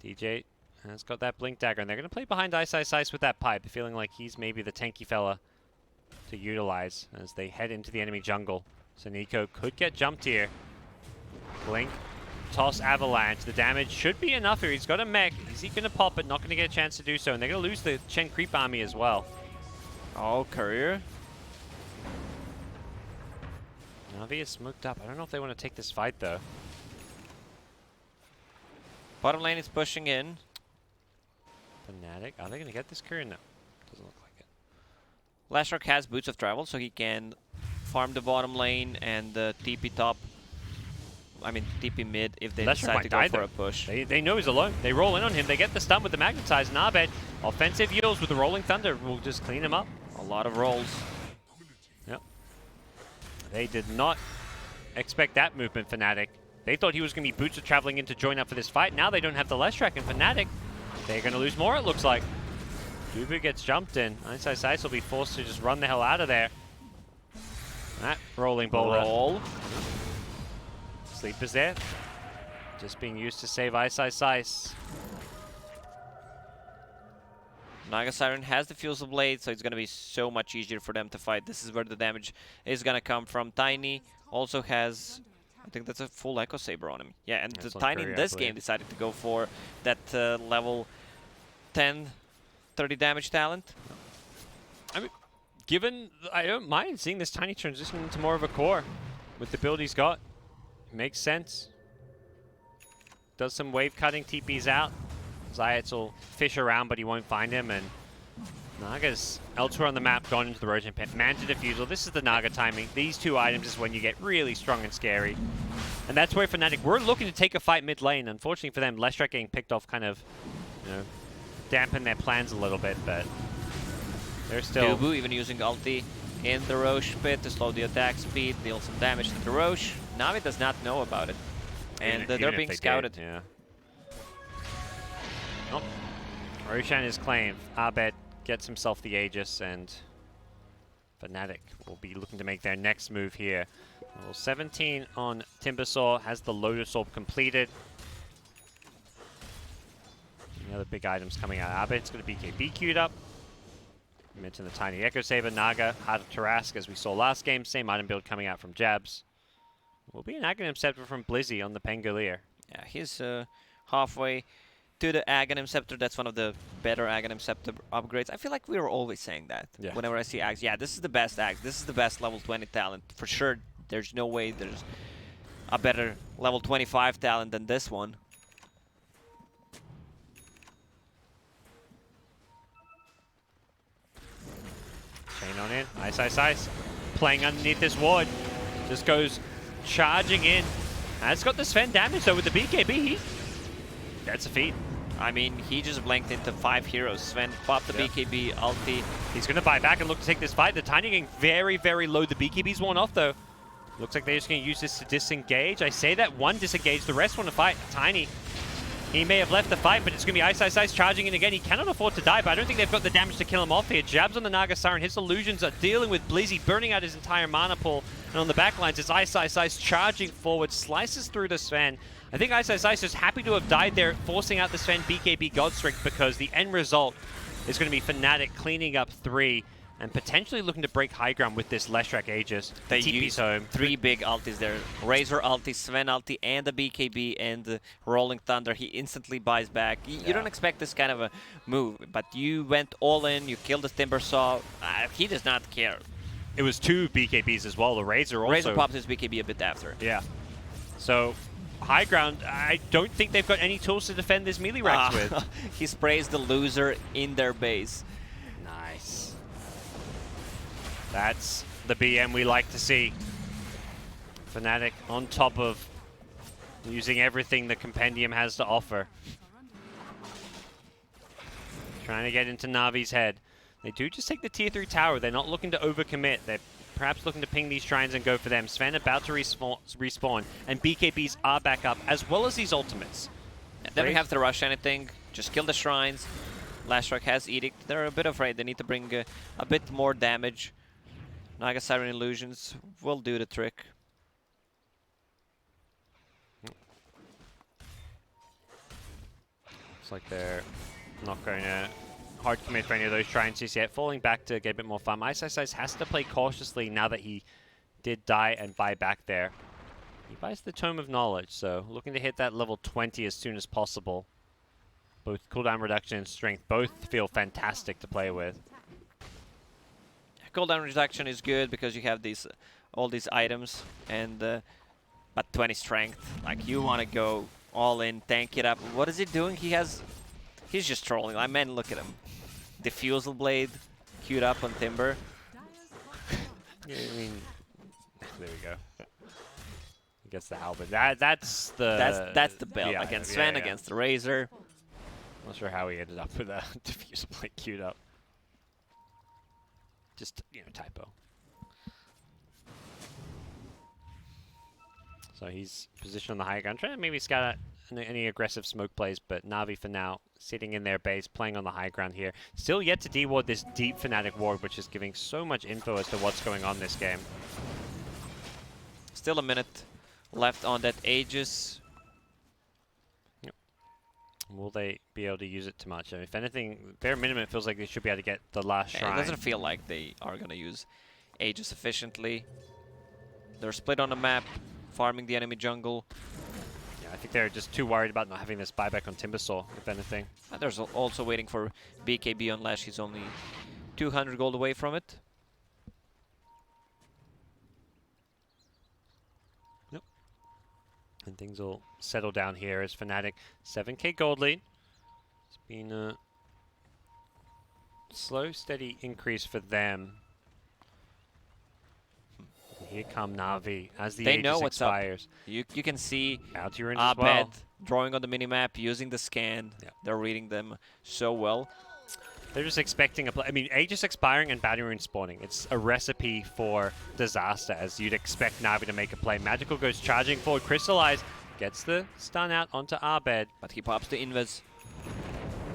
A: DJ has got that blink dagger, and they're going to play behind Ice with that pipe, feeling like he's maybe the tanky fella to utilize as they head into the enemy jungle. So Nico could get jumped here. Blink. Toss Avalanche. The damage should be enough here. He's got a mech. Is he going to pop it? Not going to get a chance to do so. And they're going to lose the Chen creep army as well.
B: Oh, Courier.
A: Navi is smoked up. I don't know if they want to take this fight, though.
B: Bottom lane is pushing in.
A: Fnatic. Are they going to get this Courier? No. Doesn't look like it.
B: Lashrock has Boots of Travel, so he can farm the bottom lane and TP top. I mean, TP mid if they
A: Lashrock
B: decide
A: might
B: to
A: die
B: go for
A: though.
B: a push.
A: They know he's alone. They roll in on him. They get the stun with the Magnetize. And Abed, offensive yields with the Rolling Thunder will just clean him up.
B: A lot of rolls.
A: Yep. They did not expect that movement, Fnatic. They thought he was going to be Boots of Traveling in to join up for this fight. Now they don't have the Leshrac, and Fnatic, they're going to lose more, it looks like. Dubu gets jumped in. Ice will be forced to just run the hell out of there. That rolling boulder.
B: Roll.
A: Sleeper's there. Just being used to save Ice.
B: Naga Siren has the Fusel Blade, so it's going to be so much easier for them to fight. This is where the damage is going to come from. Tiny also has, I think that's a full Echo Saber on him. Yeah, and the Tiny in this game decided to go for that level 10, 30 damage talent.
A: I mean, given, I don't mind seeing this Tiny transition into more of a core with the build he's got. It makes sense. Does some wave cutting, TP's out. Zayat's will fish around, but he won't find him, and Naga's elsewhere on the map, gone into the Rojan Pit. Manta Diffusal, this is the Naga timing. These two items is when you get really strong and scary. And that's where Fnatic were looking to take a fight mid lane. Unfortunately for them, Leshrac getting picked off kind of, you know, dampened their plans a little bit, but they're still...
B: Dubu even using ulti in the Roche pit to slow the attack speed, deal some damage to the Roche. Na'Vi does not know about it. And they're being scouted.
A: Did, yeah. Oh. Roshan is claimed. Abed gets himself the Aegis, and Fnatic will be looking to make their next move here. Level 17 on Timbersaw has the Lotus Orb completed. Any other big items coming out? Abed's got a BKB queued up. I mentioned the Tiny Echo Saber. Naga, Heart of Tarask, as we saw last game. Same item build coming out from Jabs. Will be an Aghanim Scepter from Blizzy on the Pangolier.
B: Yeah, he's halfway to the Aghanim Scepter. That's one of the better Aghanim Scepter upgrades. I feel like we were always saying that.
A: Yeah.
B: Whenever I see Axe, yeah, this is the best Axe. This is the best level 20 talent. For sure, there's no way there's a better level 25 talent than this one.
A: Chain on in. Ice. Playing underneath this ward. Just goes charging in. Has got the Sven damage though with the BKB. That's a feat.
B: I mean, he just blanked into 5 heroes. Sven popped the BKB, ulti.
A: He's going to buy back and look to take this fight. The Tiny getting very, very low. The BKB's worn off though. Looks like they're just going to use this to disengage. I say that one disengage, the rest want to fight. Tiny, he may have left the fight, but it's going to be Ice charging in again. He cannot afford to die, but I don't think they've got the damage to kill him off here. Jabs on the Naga Siren. His illusions are dealing with Blizzy, burning out his entire mana pool. And on the backlines, it's Ice charging forward, slices through the Sven. I think Ice is happy to have died there, forcing out the Sven BKB God Strength, because the end result is going to be Fnatic cleaning up 3 and potentially looking to break high ground with this Leshrac Aegis.
B: They
A: TP's
B: use
A: home.
B: 3 big ultis there. Razor ulti, Sven ulti, and the BKB and the Rolling Thunder. He instantly buys back. You don't expect this kind of a move, but you went all in, you killed the Timbersaw. He does not care.
A: It was 2 BKBs as well. The Razor also.
B: Razor pops his BKB a bit after.
A: Yeah. So, high ground, I don't think they've got any tools to defend this melee Rex with.
B: He sprays the loser in their base.
A: Nice. That's the BM we like to see. Fnatic on top of using everything the Compendium has to offer. Trying to get into Na'Vi's head. They do just take the tier 3 tower. They're not looking to overcommit. They're perhaps looking to ping these shrines and go for them. Sven about to respawn, and BKBs are back up, as well as these ultimates.
B: Yeah, they don't have to rush anything. Just kill the shrines. Lashrock has Edict. They're a bit afraid. They need to bring a bit more damage. Naga Siren Illusions will do the trick.
A: Looks like they're not going to hard commit for any of those shrines just yet. Falling back to get a bit more farm. Ice has to play cautiously now that he did die and buy back there. He buys the Tome of Knowledge, so looking to hit that level 20 as soon as possible. Both cooldown reduction and strength both feel fantastic to play with.
B: Cooldown reduction is good because you have these all these items, and but 20 strength, like you want to go all in, tank it up. What is he doing? He's just trolling. I mean, look at him. Diffusal Blade queued up on Timber.
A: Yeah, I mean, there we go. He gets the halberd. That's the
B: That's the build
A: yeah,
B: against
A: yeah,
B: Sven,
A: yeah.
B: against the Razor.
A: Not sure how he ended up with a diffuser plate queued up. Just, typo. So he's positioned on the high ground, trying to maybe scout out any aggressive smoke plays, but Na'Vi for now sitting in their base, playing on the high ground here. Still yet to deward this deep Fnatic ward, which is giving so much info as to what's going on this game.
B: Still a minute left on that Aegis.
A: Will they be able to use it too much? I mean, if anything, bare minimum, it feels like they should be able to get the last
B: Yeah,
A: shrine.
B: it doesn't feel like they are going to use Aegis efficiently. They're split on the map, farming the enemy jungle.
A: Yeah, I think they're just too worried about not having this buyback on Timbersaw, if anything.
B: And there's also waiting for BKB unless he's only 200 gold away from it.
A: And things will settle down here as Fnatic 7k gold lead. It's been a slow, steady increase for them. And here come Na'Vi as the
B: They
A: Aegis
B: know what's
A: expires.
B: up. You can see
A: Bounty runes
B: Abed
A: as well.
B: drawing on the minimap, using the scan.
A: Yeah.
B: They're reading them so well.
A: They're just expecting a play. I mean, Aegis expiring and Bounty rune spawning. It's a recipe for disaster, as you'd expect Na'Vi to make a play. Magical goes charging forward. Crystallize gets the stun out onto Abed.
B: But he pops the invis.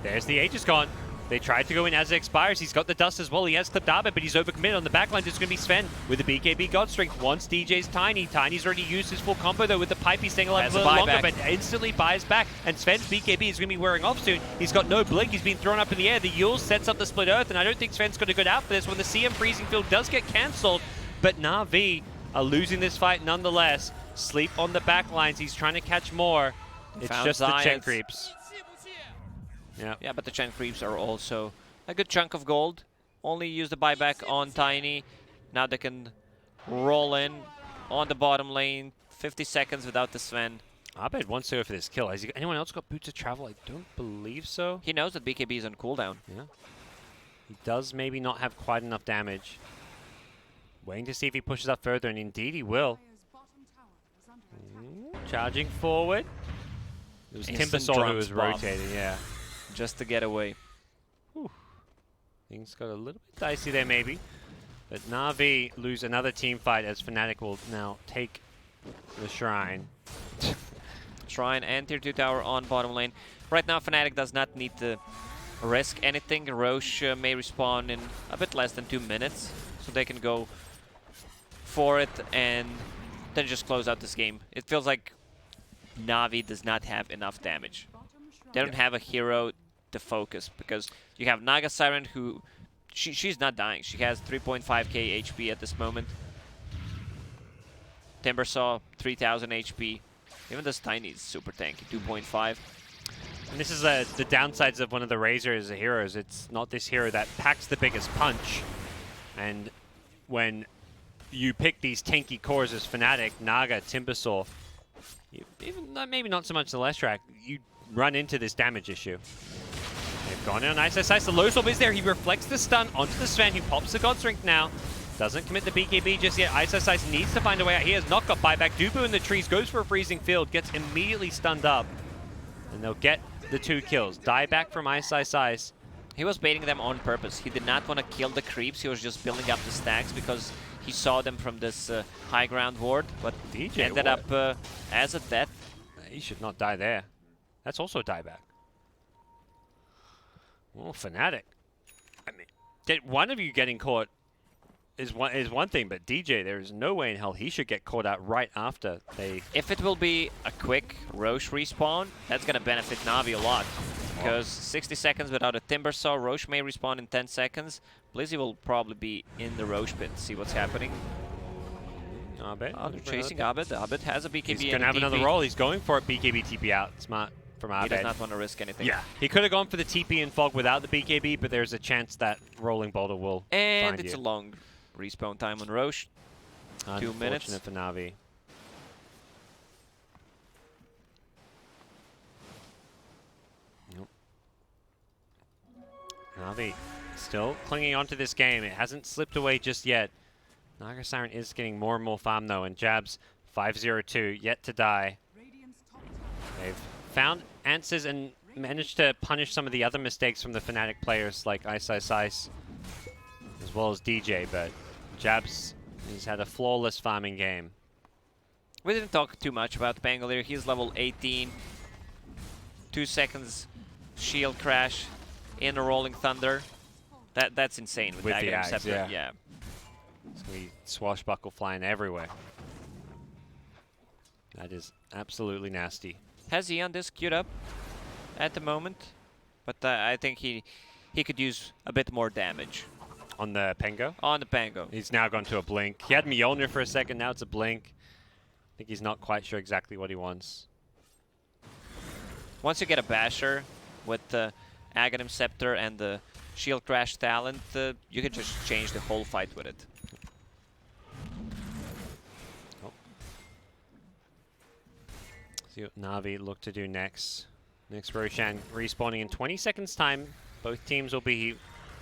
A: There's the Aegis gone. They tried to go in as it expires. He's got the dust as well. He has clipped Abed, but he's overcommitted. On the backline, it's going to be Sven with the BKB God Strength. Wants DJ's Tiny. Tiny's already used his full combo, though, with the pipe. He's staying alive
B: Has
A: a
B: a
A: little longer,
B: buyback.
A: but instantly buys back. And Sven's BKB is going to be wearing off soon. He's got no blink. He's been thrown up in the air. The Yule sets up the split earth, and I don't think Sven's got a good out for this when the CM freezing field does get cancelled. But Na'Vi are losing this fight nonetheless. Sleep on the back lines. He's trying to catch more. It's
B: Found
A: just the Chen
B: Zayas.
A: creeps. Yeah.
B: Yeah, but the Chen creeps are also a good chunk of gold. Only use the buyback on Tiny. Now they can roll in on the bottom lane. 50 seconds without the Sven.
A: Abed wants to go for this kill. Has anyone else got boots of travel? I don't believe so.
B: He knows that BKB is on cooldown.
A: Yeah. He does maybe not have quite enough damage. Waiting to see if he pushes up further, and indeed he will.
C: Dire's bottom tower is under attack.
A: Charging forward. It was
B: Instant
A: Timbersaw who
B: drums
A: was
B: bomb.
A: rotating, yeah.
B: Just to get away.
A: Things got a little bit dicey there, maybe. But Na'Vi lose another team fight as Fnatic will now take the shrine.
B: Shrine and tier 2 tower on bottom lane. Right now, Fnatic does not need to risk anything. Roche may respawn in a bit less than 2 minutes, so they can go for it and then just close out this game. It feels like Na'Vi does not have enough damage.
C: Bottom shrine.
B: They don't have a hero to focus, because you have Naga Siren, who she's not dying. She has 3.5k HP at this moment. Timbersaw 3000 HP. Even this Tiny is super tanky, 2.5.
A: And this is the downsides of one of the Razor's heroes. It's not this hero that packs the biggest punch. And when you pick these tanky cores as Fnatic, Naga, Timbersaw, maybe not so much the Leshrac, you run into this damage issue. They've gone in on Ice. The low swap is there. He reflects the stun onto the Sven, who pops the God Strength now. Doesn't commit the BKB just yet. Ice needs to find a way out. He has not got buyback. Dubu in the trees, goes for a freezing field, gets immediately stunned up. And they'll get the 2 kills. Die back from Ice.
B: He was baiting them on purpose. He did not want to kill the creeps. He was just building up the stacks because he saw them from this high ground ward, but
A: DJ,
B: ended
A: what?
B: up as a death.
A: He should not die there. That's also a dieback. Well, Fnatic. I mean, one of you getting caught is one thing, but DJ, there is no way in hell he should get caught out right after they...
B: If it will be a quick Roche respawn, that's going to benefit Na'Vi a lot. Because 60 seconds without a Timbersaw, Roche may respawn in 10 seconds. Blizzy will probably be in the Roche pit, see what's happening.
A: Abed.
B: Oh, they're chasing Abed. Abed has a BKB.
A: He's
B: and
A: going to
B: a
A: have another
B: TP.
A: roll. He's going for it. BKB TP out. Smart from Abed.
B: He does not want to risk anything.
A: Yeah. He could have gone for the TP and Fog without the BKB, but there's a chance that Rolling Boulder will
B: And
A: find
B: it's
A: you.
B: a long respawn time on Roche. 2 minutes.
A: Unfortunate for Na'Vi. Nope. Na'Vi still clinging onto this game. It hasn't slipped away just yet. Naga Siren is getting more and more farm though, and Jabs 502 yet to die.
C: Radiant's top tower.
A: They've found answers and managed to punish some of the other mistakes from the Fnatic players like Ice Ice Ice, as well as DJ, but Jabs has had a flawless farming game.
B: We didn't talk too much about Pangolier. He's level 18. 2 seconds shield crash in a Rolling Thunder. That's insane with
A: With
B: Dagger
A: the
B: and
A: Axe,
B: Scepter.
A: yeah. So we swashbuckle flying everywhere. That is absolutely nasty.
B: Has he on this queued up at the moment? But I think he could use a bit more damage
A: On the Pengo,
B: on the Pango.
A: he's now gone to a blink. He had Mjolnir for a second, now it's a blink. I think he's not quite sure exactly what he wants.
B: Once you get a Basher with the Aghanim Scepter and the Shield Crash talent, you can just change the whole fight with it.
A: See what Na'Vi look to do next. Next Roshan respawning in 20 seconds time. Both teams will be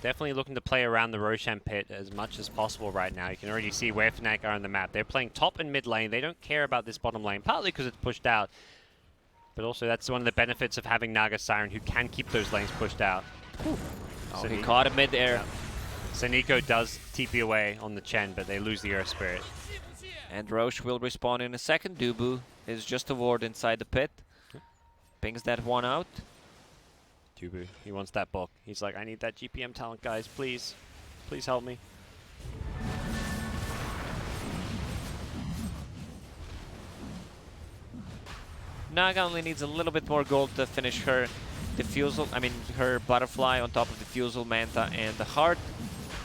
A: definitely looking to play around the Roshan pit as much as possible right now. You can already see where Fnatic are on the map. They're playing top and mid lane. They don't care about this bottom lane, partly because it's pushed out. But also that's one of the benefits of having Naga Siren, who can keep those lanes pushed out.
B: Oh,
A: So
B: he caught him mid-air.
A: So Nico does TP away on the Chen, but they lose the Earth Spirit.
B: And Roche will respawn in a second. Dubu is just a ward inside the pit. Pings that one out.
A: Tubu, he wants that book. He's like, I need that GPM talent, guys. Please. Please help me.
B: Naga only needs a little bit more gold to finish her her butterfly on top of diffusal, manta, and the heart.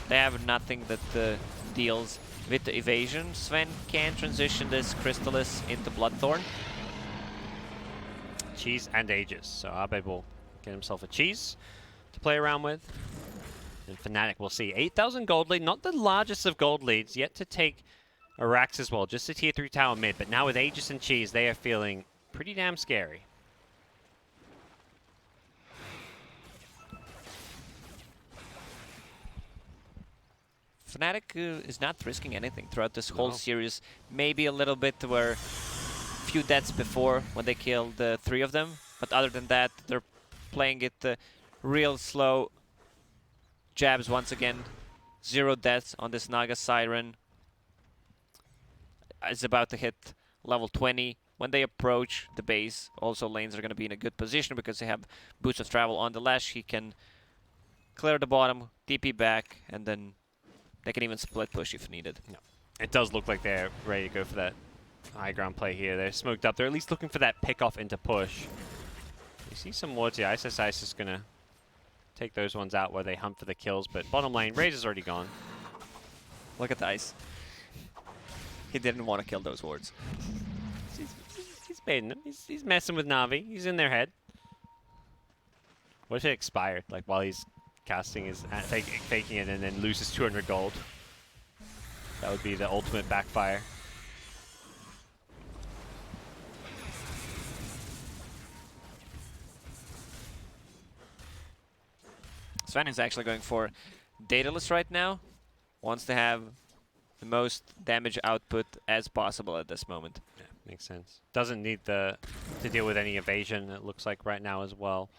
B: They have nothing that deals with the evasion. Sven can transition this Crystallis into Bloodthorn.
A: Cheese and Aegis. So Abe will get himself a cheese to play around with. And Fnatic will see 8,000 gold lead. Not the largest of gold leads. Yet to take Arax as well. Just a tier 3 tower mid. But now with Aegis and cheese, they are feeling pretty damn scary.
B: Fnatic is not risking anything throughout this whole series. Maybe a little bit where few deaths before when they killed 3 of them. But other than that, they're playing it real slow. Jabs once again. 0 deaths on this Naga Siren. Is about to hit level 20. When they approach the base, also lanes are going to be in a good position because they have boots of travel on the Lash. He can clear the bottom, TP back, and then they can even split push if needed.
A: No. It does look like they're ready to go for that high ground play here. They're smoked up. They're at least looking for that pick off into push. You see some wards here. Ice is going to take those ones out where they hunt for the kills, but bottom lane, Razor's already gone.
B: Look at the Ice. He didn't want to kill those wards.
A: He's baiting them. He's messing with Na'Vi. He's in their head. What if it expired? Like while he's casting his faking it and then loses 200 gold. That would be the ultimate backfire.
B: Sven is actually going for Daedalus right now. Wants to have the most damage output as possible at this moment.
A: Yeah, makes sense. Doesn't need to deal with any evasion, it looks like right now as well.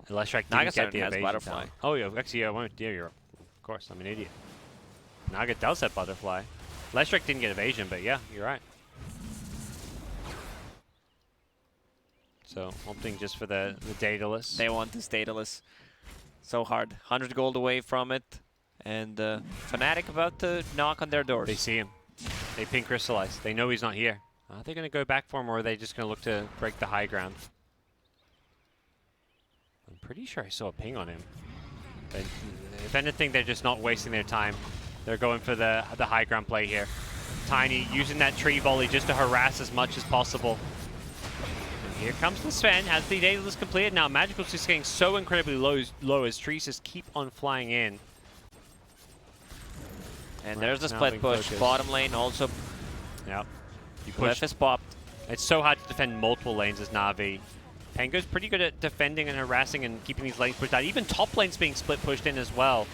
A: Leshrac didn't get the
B: has
A: evasion
B: butterfly.
A: talent. Oh yeah, actually yeah, of course, I'm an idiot. Naga does have butterfly. Leshrac didn't get evasion, but yeah, you're right. So opting just for the Daedalus.
B: They want this Daedalus so hard. 100 gold away from it. And Fnatic about to knock on their doors.
A: They see him. They ping crystallize. They know he's not here. Are they going to go back for him, or are they just going to look to break the high ground? I'm pretty sure I saw a ping on him. But if anything, they're just not wasting their time. They're going for the high ground play here. Tiny using that tree volley just to harass as much as possible. And here comes the Sven as the Daedalus completed. Now Magical's just getting so incredibly low as trees just keep on flying in.
B: And
A: Right,
B: there's the
A: now
B: split
A: being
B: push.
A: focused.
B: Bottom lane also.
A: Yep. You
B: Cliff
A: push.
B: is popped.
A: It's so hard to defend multiple lanes as Na'Vi. Pango's pretty good at defending and harassing and keeping these lanes pushed out. Even top lane's being split pushed in as well.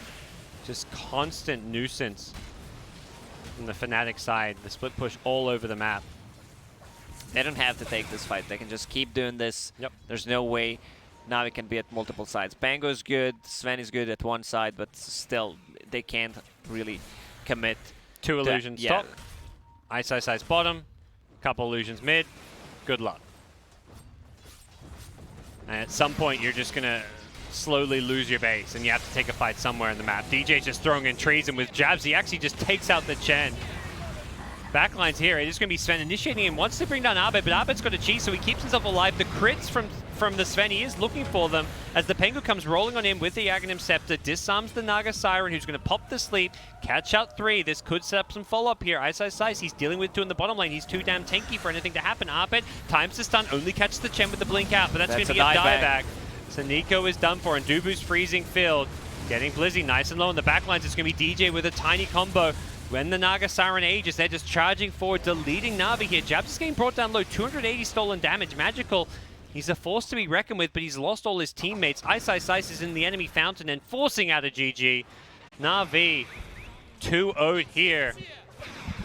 A: Just constant nuisance. from the Fnatic side. The split push all over the map.
B: They don't have to take this fight. They can just keep doing this.
A: Yep.
B: There's no way Navi can be at multiple sides. Bango's good, Sven is good at one side, but still, they can't really commit.
A: Two illusions
B: yeah.
A: top. Ice bottom. Couple illusions mid. Good luck. And at some point, you're just going to slowly lose your base, and you have to take a fight somewhere in the map. DJ's just throwing in trees, and with jabs, he actually just takes out the Chen. Backlines here. It's going to be Sven initiating him. Wants to bring down Abed, but Abed's got a cheese, so he keeps himself alive. The crits from the Sven, he is looking for them as the Pengu comes rolling on him with the Aghanim Scepter, disarms the Naga Siren, who's going to pop the sleep, catch out 3. This could set up some follow-up here. Ice, he's dealing with 2 in the bottom lane. He's too damn tanky for anything to happen. Abed times the stun, only catches the Chen with the blink out, but that's going to be a dieback. So Nico is done for, and Dubu's freezing field. Getting Blizzy nice and low in the backlines. It's going to be DJ with a tiny combo. When the Naga Siren ages, they're just charging forward, deleting Na'Vi here. Jabs is getting brought down low, 280 stolen damage. Magical, he's a force to be reckoned with, but he's lost all his teammates. Ice is in the enemy fountain and forcing out a GG. Na'Vi 2-0 here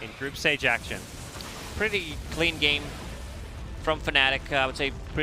A: in group stage action.
B: Pretty clean game from Fnatic. I would say pretty